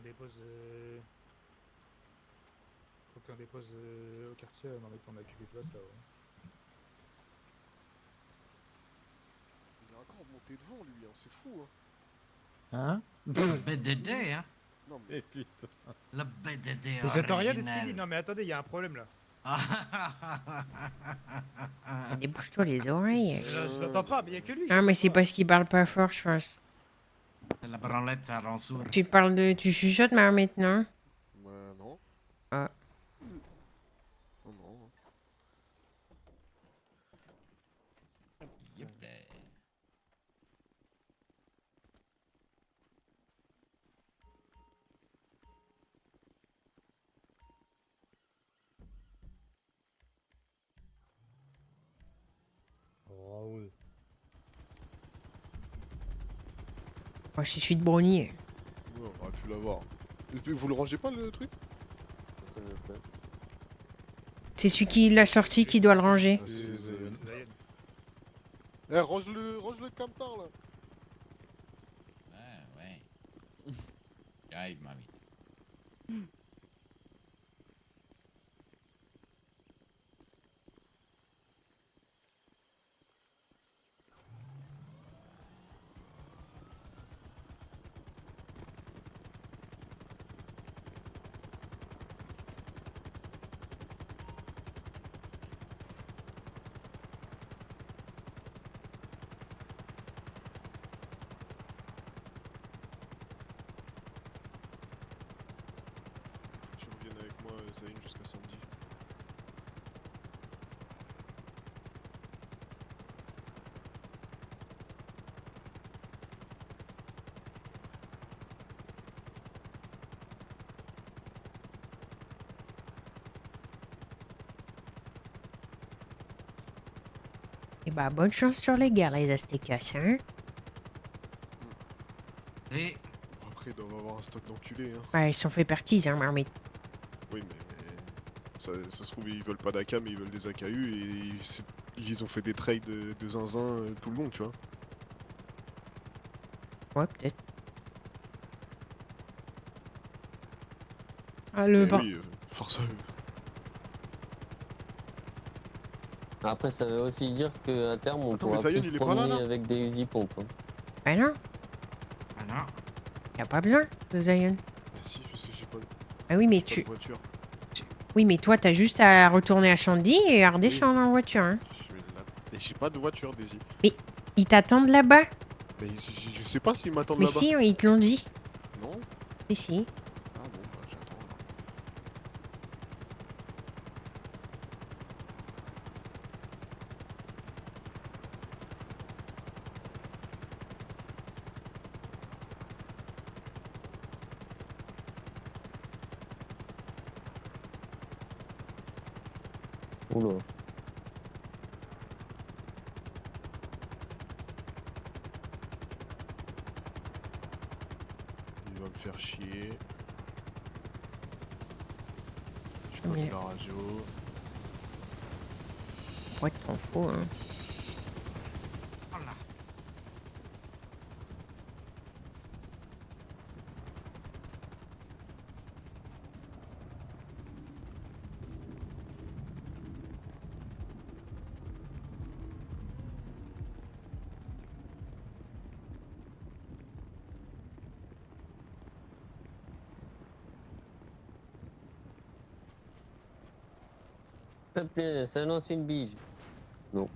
dépose. Faut qu'on dépose au quartier. Non, mais on a occupé place là. Ouais. Il est encore monté devant lui, hein, c'est fou. Hein? BDD, hein. Non mais putain. Le BDD Mais j'entends rien de ce qu'il original. dit. Non, mais attendez, il y a un problème là. Débouche-toi les oreilles. Je l'entends pas, mais il y a que lui. Non, mais c'est parce qu'il parle pas fort, je pense. La branlette, ça rend sourd. Tu parles de... Tu chuchotes, Marmite, non? non. Ah. Non, non. Yep. Raoul. Moi, je suis de Brony. Ouais, on aurait pu l'avoir. Et puis, vous le rangez pas le truc? C'est celui qui l'a sorti qui doit le ranger. Eh, range le camtar là. Ah ouais. J'arrive, mamie. Tu reviennes avec moi, Zayn, jusqu'à samedi. Et bah, bonne chance sur les guerres, les Aztécas, hein? Et Après, ils doivent avoir un stock d'enculés, hein. Ouais, ils se sont fait perquise, hein, Marmite. Oui, mais ça se trouve, ils veulent pas d'AK, mais ils veulent des AKU et ils ont fait des trades de zinzin tout le long, tu vois. Ouais, peut-être. Ah, le Mais bar. oui, force à eux. Après, ça veut aussi dire qu'à terme, on Attends, mais pourra Zayn, plus se il est pas là, promener là avec des Uzi pompes. Hein. Bah non, Ah non. y a pas besoin de Zion. Ah si, je sais, j'ai pas Ah oui, mais pas de voiture. Oui, mais toi, t'as juste à retourner à Shandy et à redescendre en voiture, hein. Je vais là. Et j'ai pas de voiture, Daisy. Ils t'attendent là-bas. Mais je sais pas s'ils m'attendent Mais là-bas. si, ils te l'ont dit. Non? Si. Ah bon, bah j'attends alors. Oula. Il va me faire chier. Je Mais- bloque la radio. Ouais, t'en fous, hein. Voilà. S'il te plaît, ça lance une bige. Non.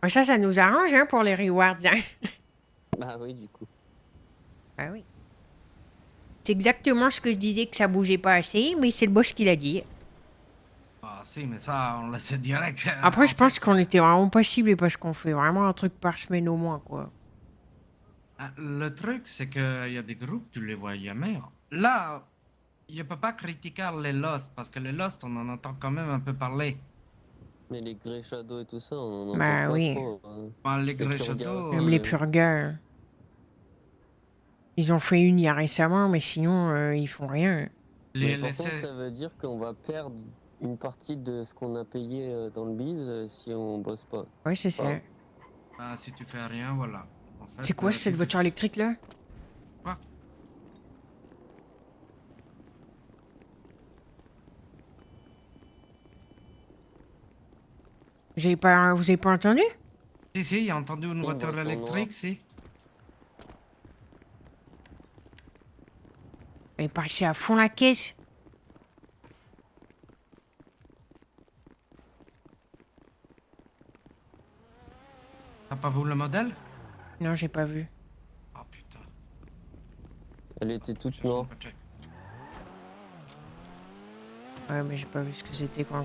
Ça nous arrange, hein, pour les rewards, hein. Bah oui, du coup. Ah oui. C'est exactement ce que je disais que ça bougeait pas assez, mais c'est le boss qui l'a dit. Ah si, mais ça, on le sait direct. Après, je pense qu'on était vraiment pas ciblés parce qu'on fait vraiment un truc par semaine au moins, quoi. Le truc, c'est qu'il y a des groupes, tu les vois jamais. Là, je peux pas critiquer les Lost, parce que les Lost, on en entend quand même un peu parler. Mais les Grey Shadow et tout ça, on en entend Bah pas oui. trop. Hein. Bah, les Les Grey Purgas Shadows, aussi. Même les purgeurs. Ils ont fait une il y a récemment, mais sinon, ils font rien. Mais par contre, ça veut dire qu'on va perdre une partie de ce qu'on a payé dans le bise si on bosse pas. Oui, c'est ça. Bah, si tu fais rien, voilà. En fait, C'est quoi si cette tu- voiture électrique là? Quoi? Vous avez pas entendu? Si, il a entendu une voiture voiture électrique, si. Elle est passée à fond la caisse. T'as pas vu le modèle? Non, j'ai pas vu. Oh putain. Elle était toute noire. Ouais, mais j'ai pas vu ce que c'était quoi.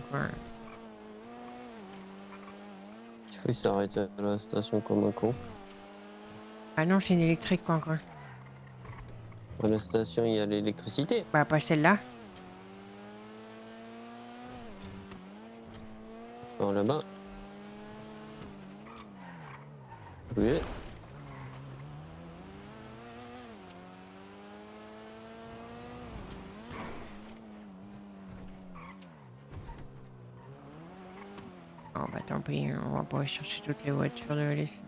Tu fais s'arrêter à la station comme un con. Ah non, c'est une électrique quoi. À la station, il y a l'électricité. Bah, pas celle-là. Alors là-bas. Oui. Oh bah tant pis, on va pas chercher toutes les voitures de la liste.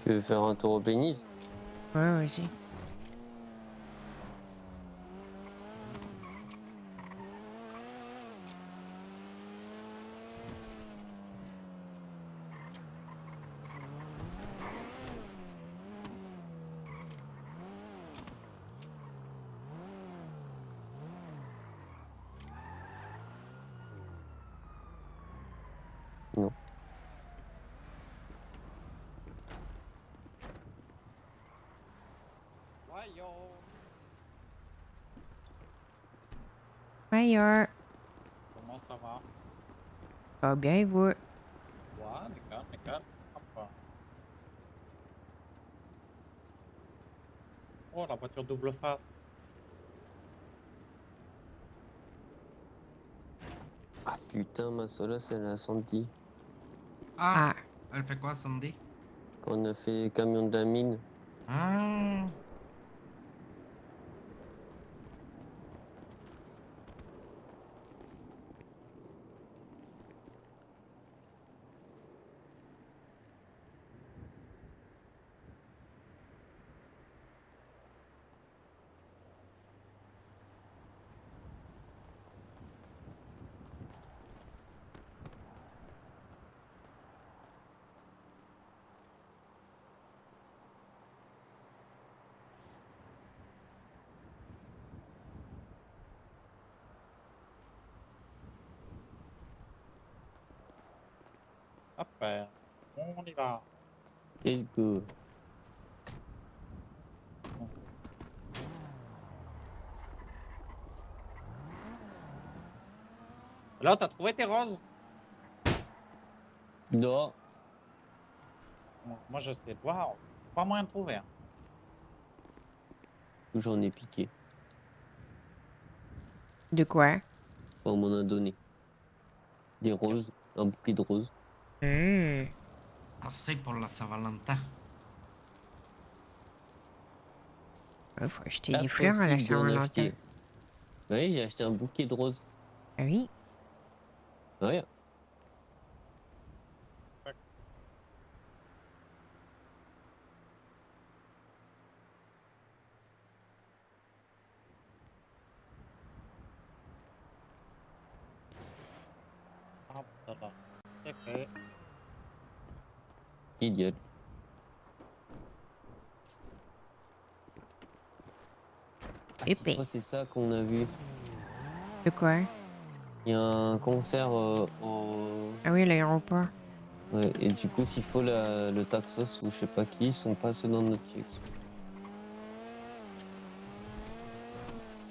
Tu veux faire un tour au Béniz? Ouais, aussi. Non. Meilleur. Comment ça va? Ça va bien et vous? Ouais, nickel, nickel. Hop. Oh, la voiture double face. Ah putain, ma Solas, elle a 110. Ah, elle fait quoi, Sandy? Quand on a fait camion de la mine. Ah. Hop, on y va. Let's go. Là, t'as trouvé tes roses? Non. Moi, je sais. Waouh, pas moyen de trouver. Hein. J'en ai piqué. De quoi? On m'en a donné. Des roses. Un bouquet de roses. Assez pour la Saint-Valentin. Faut acheter des fleurs à la Impossible d'en Saint-Valentin. acheter. Oui, j'ai acheté un bouquet de roses. Ah oui? Ouais. Hop, ça va. C'est fait. Idiot. Ah, Épée. c'est ça qu'on a vu. De quoi? Il y a un concert en... Ah oui, l'aéroport. Ouais, et du coup, s'il faut le Taxos ou je sais pas qui, ils sont passés dans notre truc.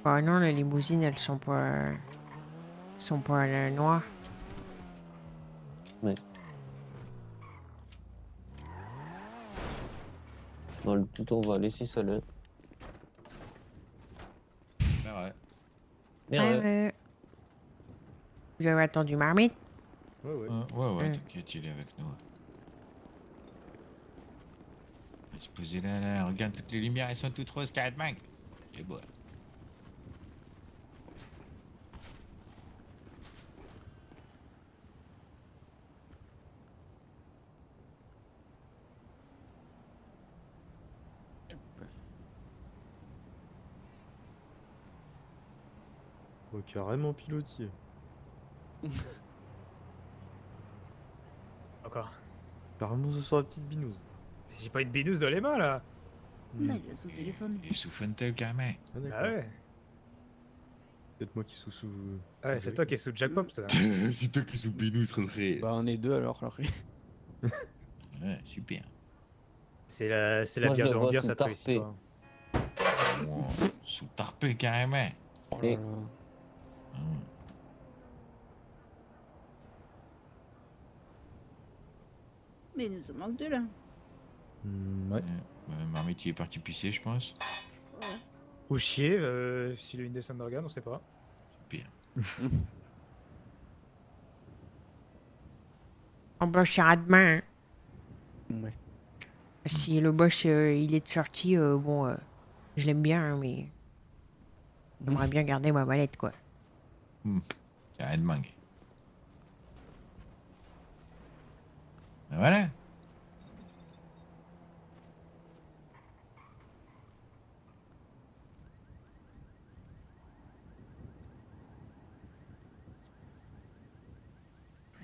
Bah non, les limousines, elles sont pas noires. Ouais. Dans le tout, on va laisser ça là. Mais ouais. Mais ouais. Vous avez attendu Marmite? Ouais, ouais. Ouais, t'inquiète, il est avec nous. On va se poser là, regarde, toutes les lumières, elles sont toutes roses, carrément. C'est beau. Oh, carrément pilotier. Encore. Carrément ce soir la petite binouse. J'ai pas une binouse dans les mains là. Non, il est sous téléphone. Il est sous Funtel, carrément. Ah, d'accord. Ah ouais. Peut-être moi qui suis sous. Ouais, c'est toi qui es sous Jack Pop, ça. C'est toi qui sous Binous, Rolfé. Bah, on est deux alors, Rolfé. Ouais, super. C'est la Moi, je bière le de vois Rambier, sous ça te réussit tarpé. pas. Wow, sous tarpé, carrément. Oh là Et- là. Mais il nous en manque deux là. Ouais. Marmite, il est parti pisser, je pense. Ou chier, s'il a une descente d'organes, on sait pas. Super. En blanche à demain. Ouais. Si le boss il est de sortie, bon, je l'aime bien, hein, mais j'aimerais bien garder ma mallette, quoi. Carrément. Ben voilà.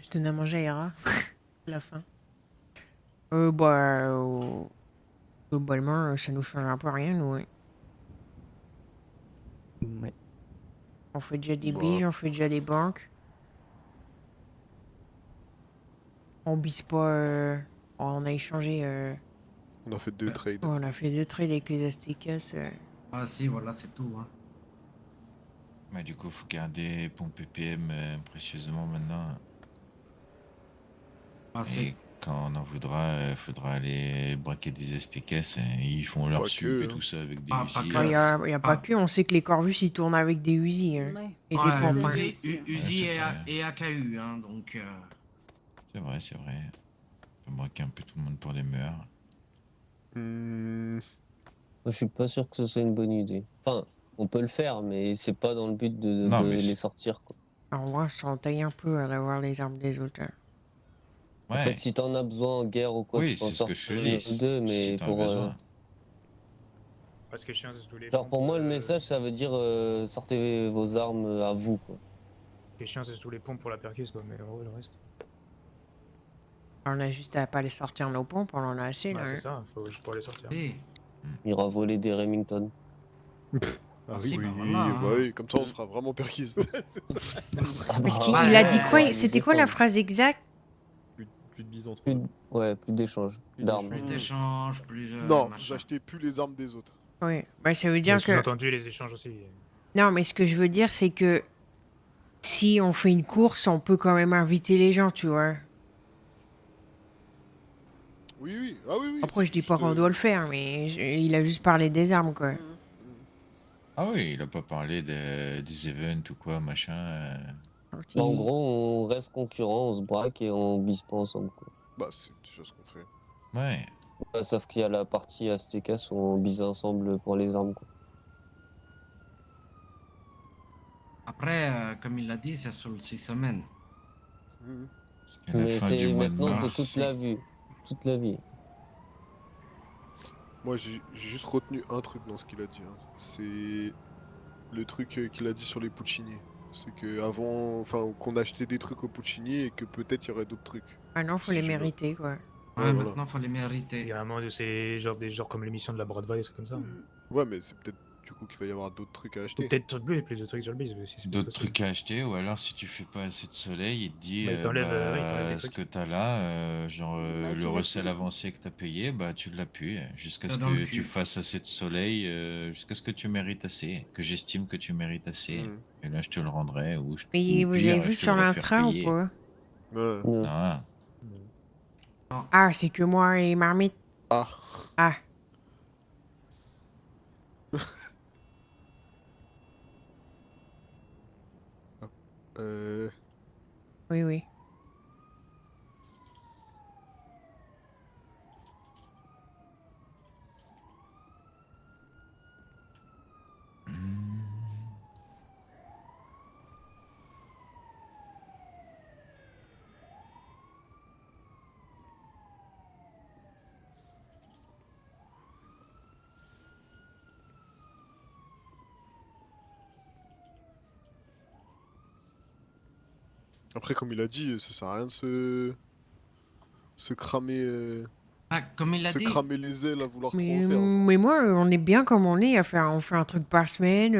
Je donne à manger à Ira. À la fin. Globalement, ça nous change un peu rien, nous. Hein. Ouais. On fait déjà des Bah. biges, on fait déjà des banques. On bise pas. On a échangé. On a fait 2 trades. On a fait 2 trades avec les Aztecas. Ah si, voilà, c'est tout. Hein. Mais du coup, faut garder pompe PPM précieusement maintenant. Ah, Et c'est... quand on en voudra, faudra aller braquer des STKs. Ils font leur Pas sup que, et hein. tout ça avec des Ah, pas Uzi. que. Il n'y a pas Ah. que, on sait que les Corvus ils tournent avec des Uzi hein, Ouais. et des Ouais, pompes. hein. Uzi Ouais, c'est vrai. et AKU, hein, donc... C'est vrai, c'est vrai. On peut braquer un peu tout le monde pour des meurs. Moi, je suis pas sûr que ce soit une bonne idée. Enfin, on peut le faire, mais c'est pas dans le but de, Non, de mais les c'est- sortir, quoi. Alors moi, je s'entaille un peu à avoir les armes des autres. hein. En fait, si t'en as besoin en guerre ou quoi, Oui, tu peux en c'est ce que je sortir te une dis. ou deux, Si mais t'en as pour... besoin. Parce que je suis un de tous les Genre, pompes, pour moi, le message, ça veut dire sortez vos armes à vous, quoi. Les chiens, c'est tous les pompes pour la percuse, quoi, mais en gros, le reste. On a juste à pas les sortir nos pompes, on en a assez Ouais, là. c'est hein. ça, faut juste pour les sortir. Eh, Il ira voler des Remington. Ah si, oui. bah Oui, voilà, bah hein. oui, comme ça on sera vraiment perquise. Parce qu'il bah, il a dit on quoi va les C'était quoi la défendre. phrase exacte Plus de bison trop. Plus d- Ouais, plus d'échange d'armes. Plus d'échanges, plus... Non, machin. j'achetais plus les armes des autres. Oui, bah, ça veut Mais dire que... sous-entendu, les échanges aussi. Non, mais ce que je veux dire, c'est que si on fait une course, on peut quand même inviter les gens, tu vois. Oui, oui, ah oui, oui. Après, c'est je dis pas juste, qu'on doit le faire, mais il a juste parlé des armes, quoi. Ah oui, il a pas parlé des events ou quoi, machin. Bah, en gros, on reste concurrents, on se braque et on bise pas ensemble, quoi. Bah, c'est déjà ce qu'on fait. Ouais. Ouais, sauf qu'il y a la partie Aztecas où on bise ensemble pour les armes, quoi. Après, comme il l'a dit, c'est sur 6 semaines. Jusqu'à la Mais fin du c'est mois de maintenant, c'est mars. toute la vie. Toute la vie. Moi, j'ai juste retenu un truc dans ce qu'il a dit. Hein. C'est le truc qu'il a dit sur les Puccini. C'est que avant, enfin, qu'on achetait des trucs aux Puccini et que peut-être il y aurait d'autres trucs. Ah non, faut les mériter, quoi. Ouais, Ouais, maintenant, faut les mériter. Il y a un moment de ces genres, des genres comme l'émission de la Broadway, des trucs comme ça. Ouais, mais c'est peut-être du coup qu'il va y avoir d'autres trucs à acheter. Peut-être plus de trucs sur le bise. Si c'est D'autres possible. trucs à acheter, ou alors si tu fais pas assez de soleil, il te dit Bah, il t'enlève, ouais, il t'enlève des ce trucs. que t'as là, genre Bah, tu le l'as recel plus. avancé que t'as payé, bah tu l'as plus, jusqu'à T'as ce dans le que cul. tu fasses assez de soleil, jusqu'à ce que tu mérites assez, que j'estime que tu mérites assez. Mhm. Et là je te le rendrai, ou je Mais ou vous pire, avez vu je te sur le refaire l'intrain ou payer. pas Ouais. Non. Non. Ah, c'est que moi et Marmite. Ah. Ah. Euh... Oui, oui. Après, comme il a dit, ça sert à rien de se cramer, comme il a se dit. cramer les ailes à vouloir trop Mais, en faire. mais moi, on est bien comme on est. On fait un truc par semaine.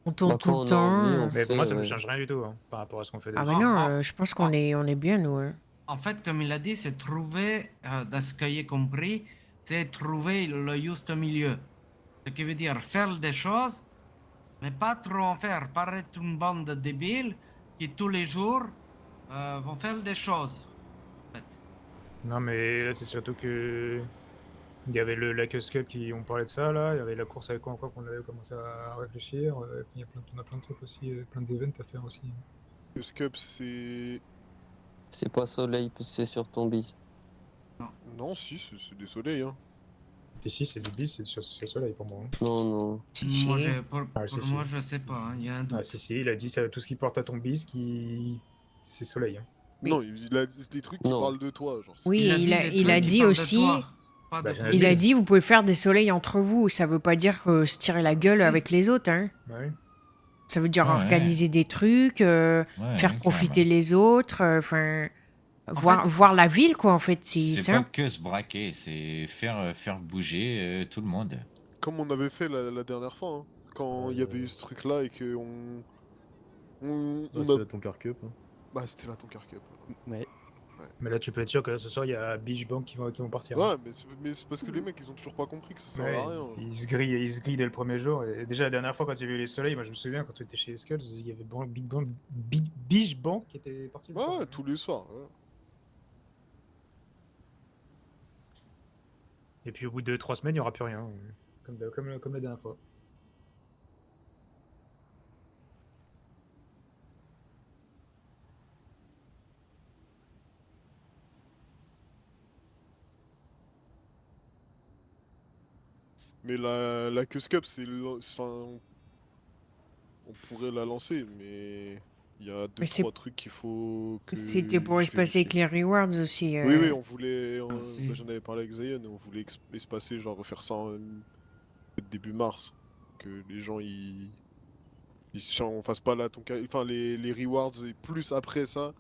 On tourne Bah, tout quand le on a envie, temps. on Mais pour moi, ça me ouais. change rien du tout hein, par rapport à ce qu'on fait Ah, d'habitude. mais non, je pense qu'on est bien, nous. Hein. En fait, comme il a dit, c'est trouver, de ce que j'ai compris, c'est trouver le juste milieu. Ce qui veut dire faire des choses, mais pas trop en faire. Pas être une bande de débiles qui tous les jours vont faire des choses. Non, mais là, c'est surtout que. Il y avait le Lakers Cup qui ont parlé de ça, là. Il y avait la course avec quoi encore qu'on avait commencé à réfléchir. On a plein de trucs aussi, plein d'événements à faire aussi. Le Cup, c'est. C'est pas soleil, c'est sur ton bis. Non, si, c'est des soleils. Hein. Et si, c'est du bis, c'est soleil pour moi. Hein. Non, non. Moi, pour si, moi, si. je sais pas, il y a un doute. Ah, si, il a dit ça, tout ce qui porte à ton bis, c'est soleil. Hein. Non, il a des trucs qui parlent de toi. Genre, Oui, il a dit aussi. Il a dit vous pouvez faire des soleils entre vous. Ça veut pas dire se tirer la gueule avec les autres. Hein. Ouais. Ça veut dire Ouais, organiser des trucs, faire profiter les autres, enfin voir la ville quoi en fait. C'est C'est pas simple. que se braquer, c'est faire bouger tout le monde. Comme on avait fait la dernière fois, hein, quand il y avait eu ce truc là et que on C'était la Tonker Cup. Hein. Bah c'était la Tonker Cup. Ouais. Mais là, tu peux être sûr que là, ce soir, il y a Beach Bank qui vont partir. Ouais, hein. mais c'est parce que les mecs ils ont toujours pas compris que ça sert Ouais, à rien. ils se grillent dès le premier jour. Et déjà, la dernière fois, quand il y avait eu les soleils, moi je me souviens, quand on était chez les Skulls, il y avait Beach Bank qui était parti le soir. Ouais, tous les soirs. Ouais. Et puis au bout de 3 semaines, il n'y aura plus rien. Comme la dernière fois. Mais la Cus Cup, enfin, on pourrait la lancer, mais il y a Mais c'est- 2-3 trucs qu'il faut que. C'était pour espacer avec les rewards aussi. Oui, on voulait. Merci. Bah, j'en avais parlé avec Zayen, on voulait espacer, genre refaire ça début mars. Que les gens on fasse pas là enfin les rewards et plus après ça.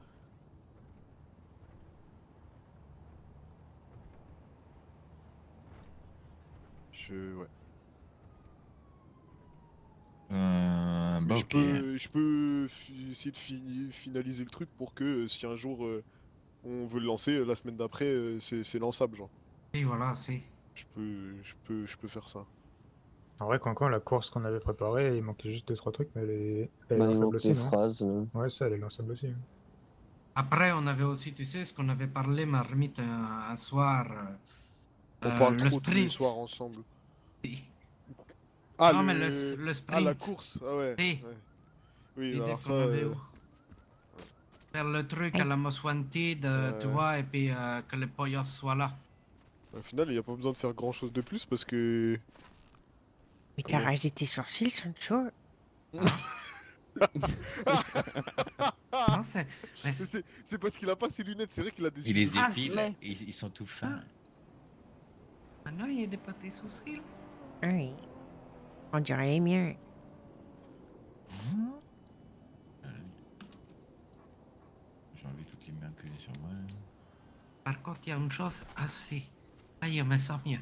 Ouais. Bah Mais ok. je peux essayer de finaliser le truc pour que si un jour on veut le lancer, la semaine d'après c'est lançable genre. Oui, voilà, c'est. Je peux faire ça. En vrai, quand la course qu'on avait préparée, il manquait juste 2-3 trucs, mais elle est Bah, il lançable manque aussi. des non phrases. Ouais, ça, elle est lançable aussi. hein. Après, on avait aussi, tu sais, ce qu'on avait parlé, Marmite, un soir. On parle le trop tous les sprint. soirs ensemble. Oui. Ah, Non, mais le sprint. Ah, la course, ah ouais. Oui. Ouais. Oui, L'idée alors qu'on ça. avait eue. Faire le truc à la Most Wanted, tu vois, et puis que les pollos soient là. Au final, il n'y a pas besoin de faire grand chose de plus parce que. Mais t'as rasé tes sourcils, Sancho. Non, c'est parce qu'il a pas ses lunettes, c'est vrai qu'il a des Il les yeux. épile, ils sont tout fins. Maintenant, il y a des petits sourcils. Oui. On dirait les miens. J'ai envie toutes les mains collées sur moi. Par contre, il y a une chose assez. Ah, je me sens mieux.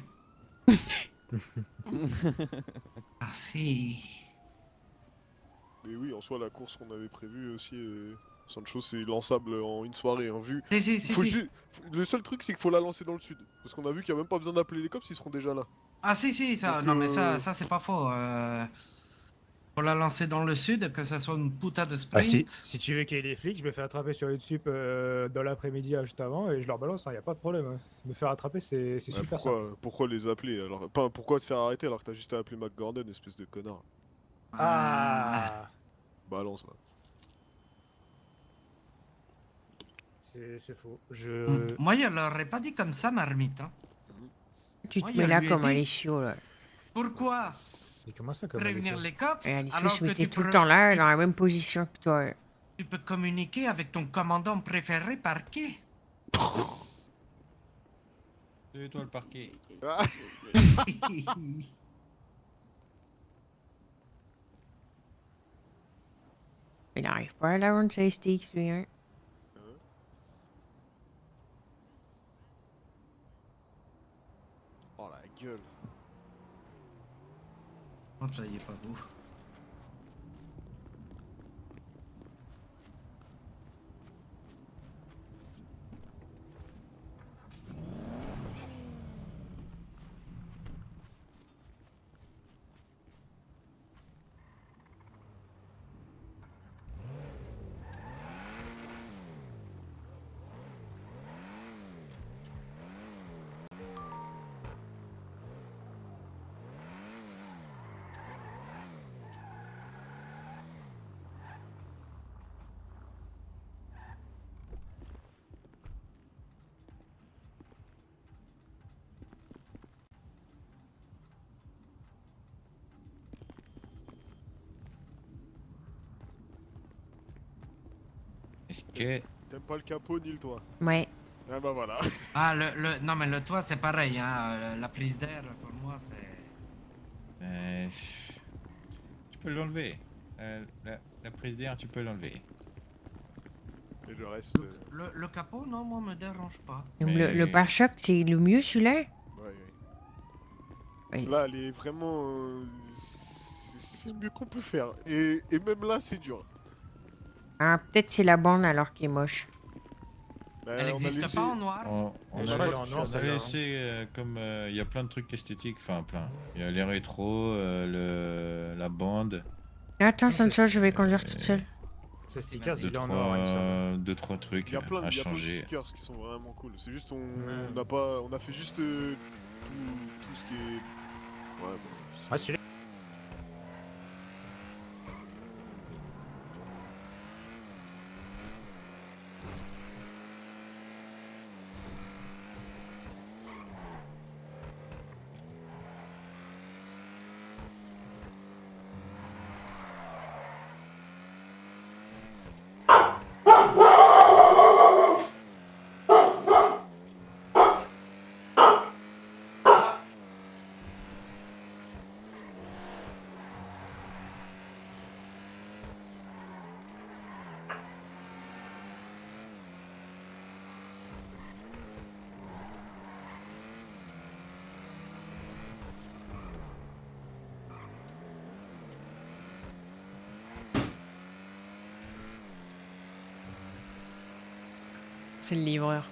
Assez. Mais oui, en soi, la course qu'on avait prévue aussi, Sancho, c'est lançable en une soirée. Hein, vu. Si. Le seul truc, c'est qu'il faut la lancer dans le sud. Parce qu'on a vu qu'il n'y a même pas besoin d'appeler les cops, ils seront déjà là. Ah, si, ça. Donc, Non, mais ça c'est pas faux. Faut la lancer dans le sud, que ça soit une putain de Ah, sprint. si tu veux qu'il y ait des flics, je me fais attraper sur YouTube dans l'après-midi juste avant et je leur balance, y a pas de problème. Hein. Me faire attraper, c'est super simple. Pourquoi les appeler alors enfin, pourquoi se faire arrêter alors que t'as juste à appeler McGordon, espèce de connard. Ah Balance là. C'est faux. Je... Moi, je leur ai pas dit comme ça, Marmite. Hein. Tu Moi, te je mets là lui ai comme dit, Alessio, là. Pourquoi Mais comment ça, comme prévenir Alessio? les cops Et Alessio alors se que mettait tu tout le peux, temps là, dans la même position que toi. tu peux communiquer avec ton commandant préféré par qui? C'est toi le parquet. Il n'arrive pas à la run ses sticks, lui, hein. Oh la gueule. Oh, ça y est, pas vous. Est-ce que... T'aimes pas le capot ni le toit? Ouais. Ah bah voilà. Ah, non, mais le toit, c'est pareil. Hein. La prise d'air, pour moi, c'est... Tu peux l'enlever. La prise d'air, tu peux l'enlever. Et le reste... Le capot, non, moi, me dérange pas. Donc, le pare-choc, c'est le mieux, celui-là? Ouais. Oui. Là, elle est vraiment... c'est le mieux qu'on peut faire. Et même là, c'est dur. Ah, peut-être c'est la bande alors qui est moche. Elle n'existe pas en noir? On a laissé comme il y a plein de trucs esthétiques, enfin plein. Il y a les rétros, la bande. Attends, ça, je vais conduire toute seule. Ce sticker, il est en or, il me semble. Deux, trois trucs Il y a plein à de changer. stickers qui sont vraiment cool. C'est juste on a fait juste tout ce qui est... Ouais, bon. Ah, celui-là. C'est le livreur.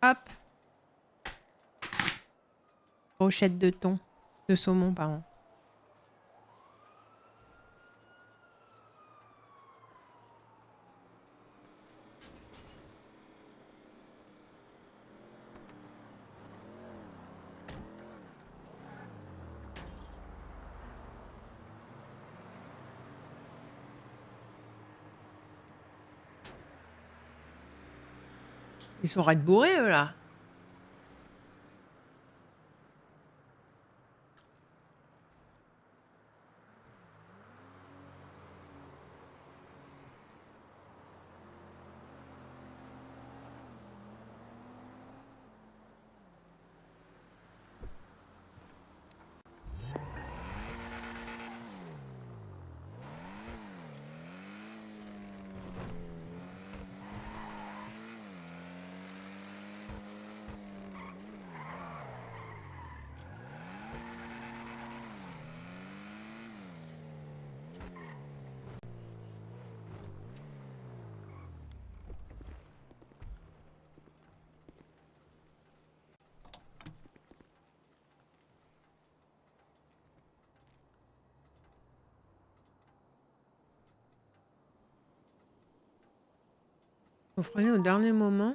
Hop. Brochette de thon. De saumon, pardon. Ils sont raides bourrés, eux, là. Vous freinez au dernier moment.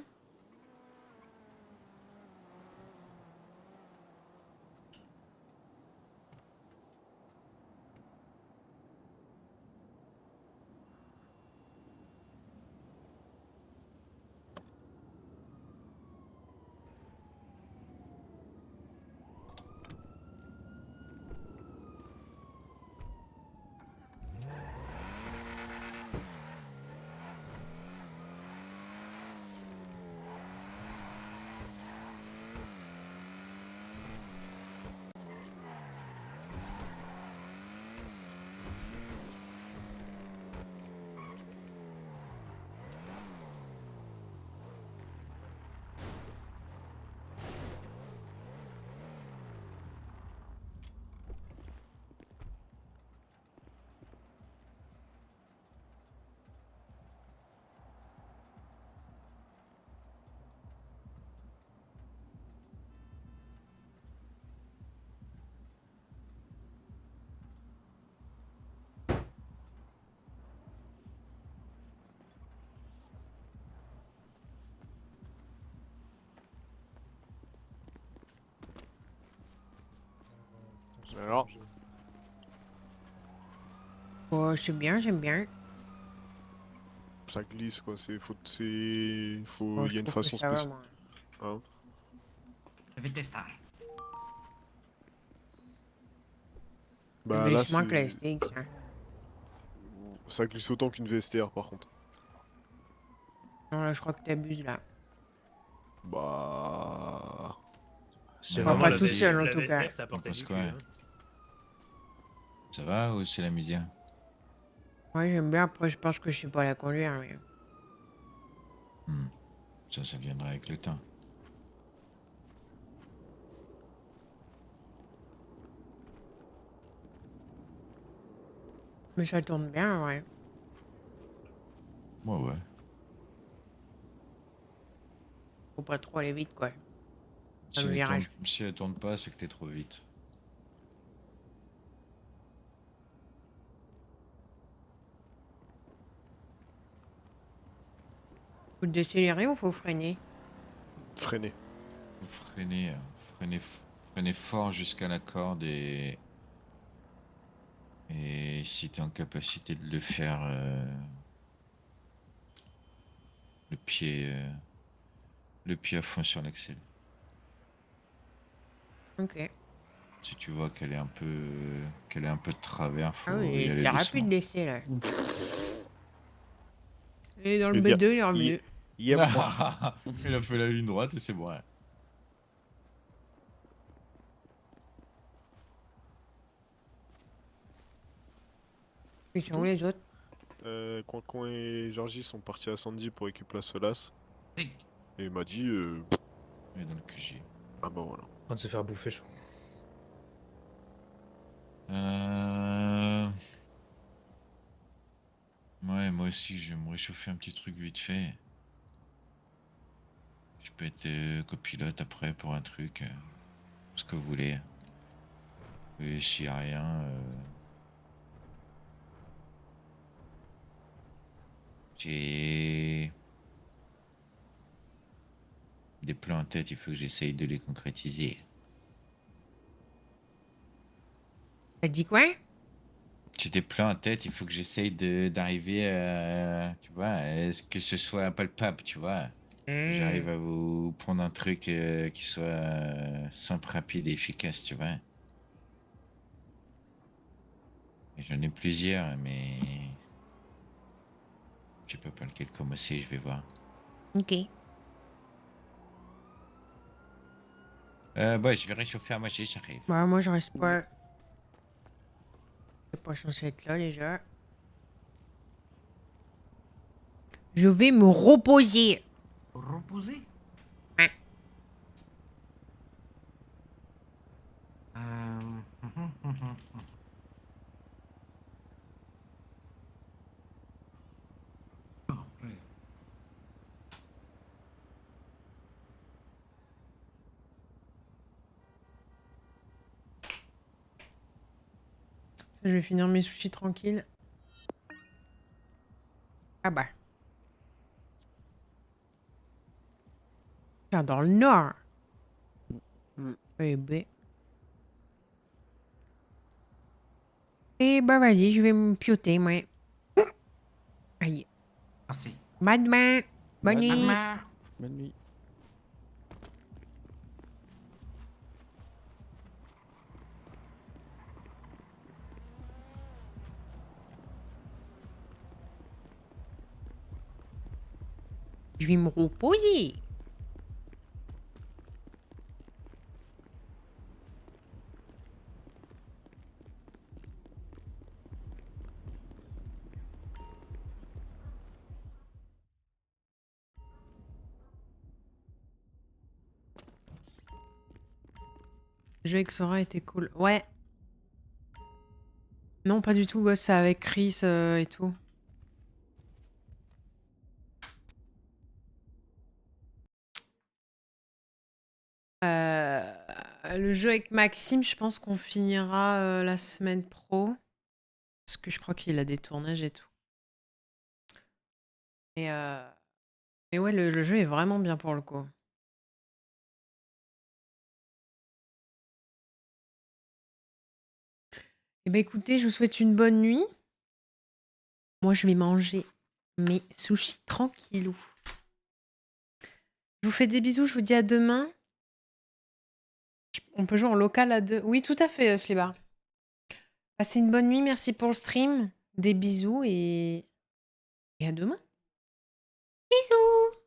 Alors. Oh, c'est bien, j'aime bien. Ça glisse quoi, faut, il Oh, y je a une trouve que façon ça va, spéciale. moi. Hein? Je vais tester. Bah Le là glissement c'est... classique, ça. Ça glisse autant qu'une VSTR par contre. Non, là, je crois que t'abuses, là. Bah... C'est vraiment pas toute seule, en tout cas. Ça passe quoi, hein. Ça va ou c'est la misère? Ouais, j'aime bien. Après, je pense que je sais pas la conduire, mais... Ça viendra avec le temps. Mais ça tourne bien, ouais. Ouais. Faut pas trop aller vite, quoi. Si Dans le virage. si elle tourne pas, c'est que t'es trop vite. Faut décélérer ou faut freiner? Freiner. Faut freiner fort jusqu'à la corde et si t'es en capacité de le faire, le pied à fond sur l'accel. Ok. Si tu vois qu'elle est un peu de travers, faut Ah oui, y il aller était doucement. rapide l'essai, là. Et dans le Le gars, B2, il est revenu. Il Il a fait la ligne droite et c'est bon. Ouais. Ils sont où les autres? Coin et Georgie sont partis à Sandy pour récupérer la Solace. Et il m'a dit... Il est dans le QG. Ah bah voilà. En train de se faire bouffer, je crois. Ouais, moi aussi, je vais me réchauffer un petit truc vite fait. Je peux être copilote après pour un truc. Ce que vous voulez. Et s'il n'y a rien... J'ai... des plans en tête, il faut que j'essaye de les concrétiser. T'as dit quoi? J'ai des plans en tête, il faut que j'essaye d'arriver à... Tu vois, à ce que ce soit palpable, tu vois. J'arrive à vous prendre un truc qui soit simple, rapide et efficace, tu vois. Et j'en ai plusieurs, mais... je sais pas par lequel commencer, je vais voir. Ok. Ouais, je vais réchauffer à manger, j'arrive. Bah, moi, je reste pas. Je suis pas censé être là déjà. Je vais me reposer. Reposer? Ouais. Ça, je vais finir mes sushis tranquilles. Ah bah. Tiens, dans le nord. Eh ben. Eh bah vas-y, je vais me pioter, moi. Aïe. Merci. Bonne demain. Bonne nuit. Bonne nuit. Je vais me reposer. Le jeu avec Sora était cool. Ouais. Non, pas du tout. Ouais, c'est avec Chris et tout. Le jeu avec Maxime, je pense qu'on finira la semaine pro. Parce que je crois qu'il a des tournages et tout. Et ouais, le jeu est vraiment bien pour le coup. Eh ben écoutez, je vous souhaite une bonne nuit. Moi, je vais manger mes sushis tranquillou. Je vous fais des bisous, je vous dis à demain. On peut jouer en local à deux. Oui, tout à fait, Slibar. Passez une bonne nuit, merci pour le stream. Des bisous et à demain. Bisous!